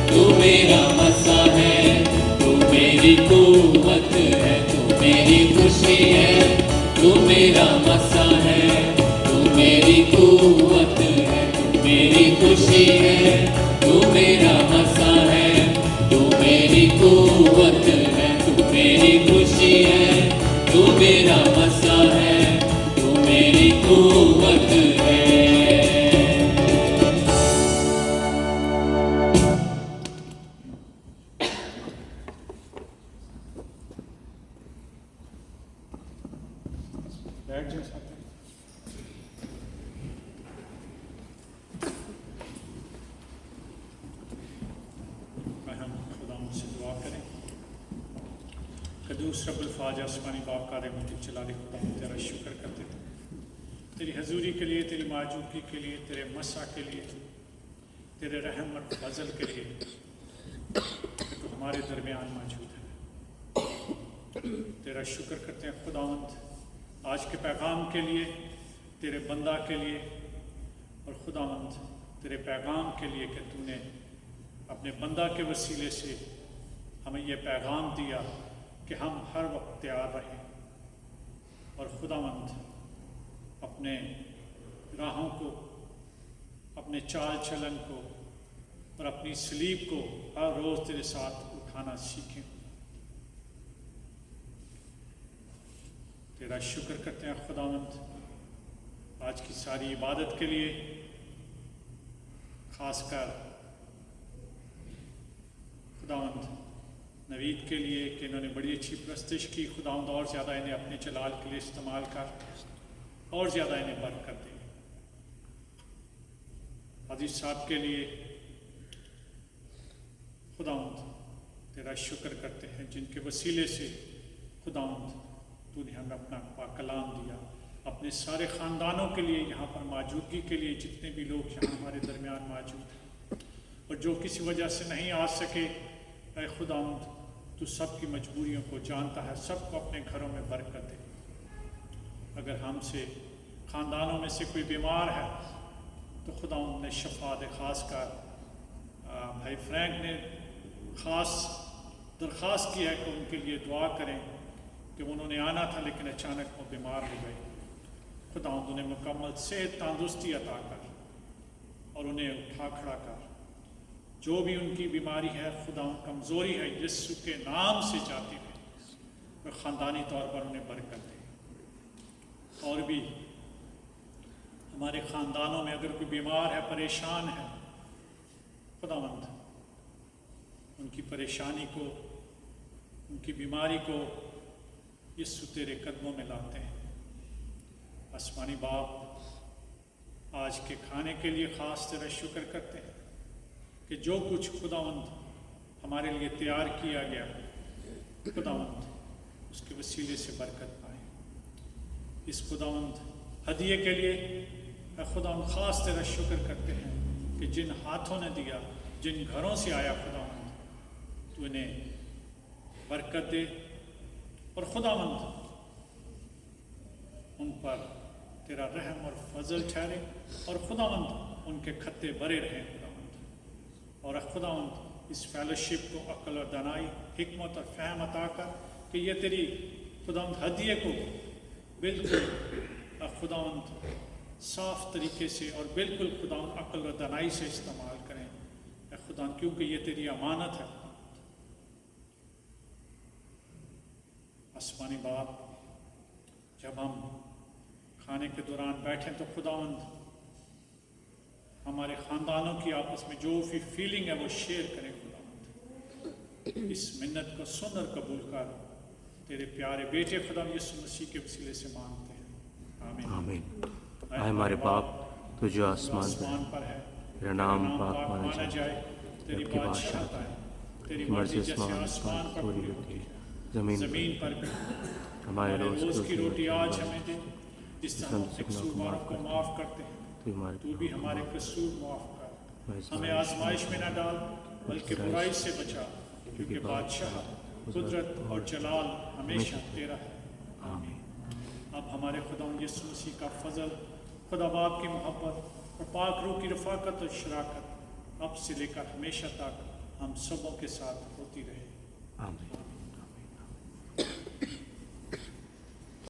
Speaker 2: तू मेरा मसा है, तू मेरी कुव्वत है, तू मेरी खुशी है, तू मेरा मसा है, तू मेरी कुव्वत है, तू मेरी खुशी है, तू मेरा मसा है, तू मेरी कुव्वत है, तू मेरी खुशी है, तू मेरा मसा है, तू मेरी कुव्वत है।
Speaker 6: बैठ जाओ साथ में। हम खुदा से दुआ करें। कदूस रब्बुल फाज आसमानी बाप का रहमत चलाने खुदा तेरा शुक्र करते थे तेरी हजूरी के लिए, तेरी मौजूदगी के लिए, तेरे मसा के लिए, तेरे रहम और फजल के लिए कि तू हमारे दरमियान मौजूद है। तेरा शुक्र करते हैं खुदावंद आज के पैगाम के लिए, तेरे बंदा के लिए, और खुदावंद तेरे पैगाम के लिए कि तूने अपने बंदा के वसीले से हमें यह पैगाम दिया कि हम हर वक्त तैयार रहें और खुदावंद अपने राहों को, अपने चाल चलन को और अपनी सलीब को हर रोज़ तेरे साथ उठाना सीखें। तेरा शुक्र करते हैं खुदावंद आज की सारी इबादत के लिए, खासकर खुदावंद नवीद के लिए कि इन्होंने बड़ी अच्छी प्रस्तश की। खुदावंद और ज़्यादा इन्हें अपने जलाल के लिए इस्तेमाल कर, और ज़्यादा इन्हें बरकत दे। अजीज साहब के लिए खुदावंद तेरा शुक्र करते हैं जिनके वसीले से खुदावंद तूने हमें अपना पाक कलाम दिया। अपने सारे ख़ानदानों के लिए, यहाँ पर मौजूदगी के लिए, जितने भी लोग यहाँ हमारे दरमियान मौजूद हैं और जो किसी वजह से नहीं आ सके, ऐ खुदावंद तू सबकी मजबूरियों को जानता है, सबको अपने घरों में बरकत दे। अगर हमसे ख़ानदानों में से कोई बीमार है तो खुदावंद ने शफा दे। ख़ास कर भाई फ्रैंक ने ख़ास दरख्वास्त की है कि उनके लिए दुआ करें कि उन्होंने आना था लेकिन अचानक वो बीमार हो गए। खुदावंद उन्हें मुकम्मल सेहत तंदुरुस्ती अता कर और उन्हें उठा खड़ा कर। जो भी उनकी बीमारी है, खुदावंद कमज़ोरी है, यीशु के नाम से जाती है, और ख़ानदानी तौर पर उन्हें बरकत दे। और भी हमारे ख़ानदानों में अगर कोई बीमार है, परेशान है, खुदावंद उनकी परेशानी को, उनकी बीमारी को यीशु तेरे कदमों में लाते हैं। आसमानी बाप आज के खाने के लिए ख़ास तेरा शुक्र करते हैं कि जो कुछ खुदावंद हमारे लिए तैयार किया गया, खुदावंद उसके वसीले से बरकत पाए। इस खुदावंद हदिये के लिए खुदावंद ख़ास तेरा शुक्र करते हैं कि जिन हाथों ने दिया, जिन घरों से आया, खुदावंद तू इन्हें बरकत दे और खुदावंद उन पर तेरा रहम और फजल ठहरे और खुदावंद उनके खत्ते भरे रहें खुदावंद। और खुदावंद इस फेलोशिप को अक्ल और दानाई, हिकमत और फहम अता कर कि ये तेरी खुदावंद हदिये को बिल्कुल खुदावंद साफ तरीके से और बिल्कुल खुदावंद अक्ल और दानाई से इस्तेमाल करें खुदावंद, क्योंकि ये तेरी अमानत है। आसमानी बाप, जब हम खाने के दौरान बैठें तो खुदावंद हमारे ख़ानदानों की आपस में जो भी फीलिंग है वो शेयर करें खुदावंद। इस मिन्नत को सुन और कबूल कर, तेरे प्यारे बेटे खुदा यीशु मसीह के वसीले से मांगते हैं, आमीन।
Speaker 5: आमीन। आए हमारे बाप तो जो आसमान
Speaker 6: पर है,
Speaker 5: तेरा नाम पाक माना जाए,
Speaker 6: तेरी बादशाहत आए, तेरी मर्जी जैसे आसमान पर पूरी होती है ज़मीन पर भी। हमारे रोज़ की रोटी आज हमें दे, जिससे हम अपने कसूरवारों को माफ़ करते हैं, तू भी हमारे कसूर माफ़ कर। हमें आजमाइश में न डाल, बल्कि बुराई से बचा, क्योंकि बादशाह, कुदरत और जलाल हमेशा तेरा है, आमीन। अब हमारे खुदा यीशु मसीह का फजल, खुदा बाप की मोहब्बत और पाक रूह की रफ़ाकत और शराकत अब से लेकर हमेशा तक हम सबों के साथ होती रहे।
Speaker 5: आमीन।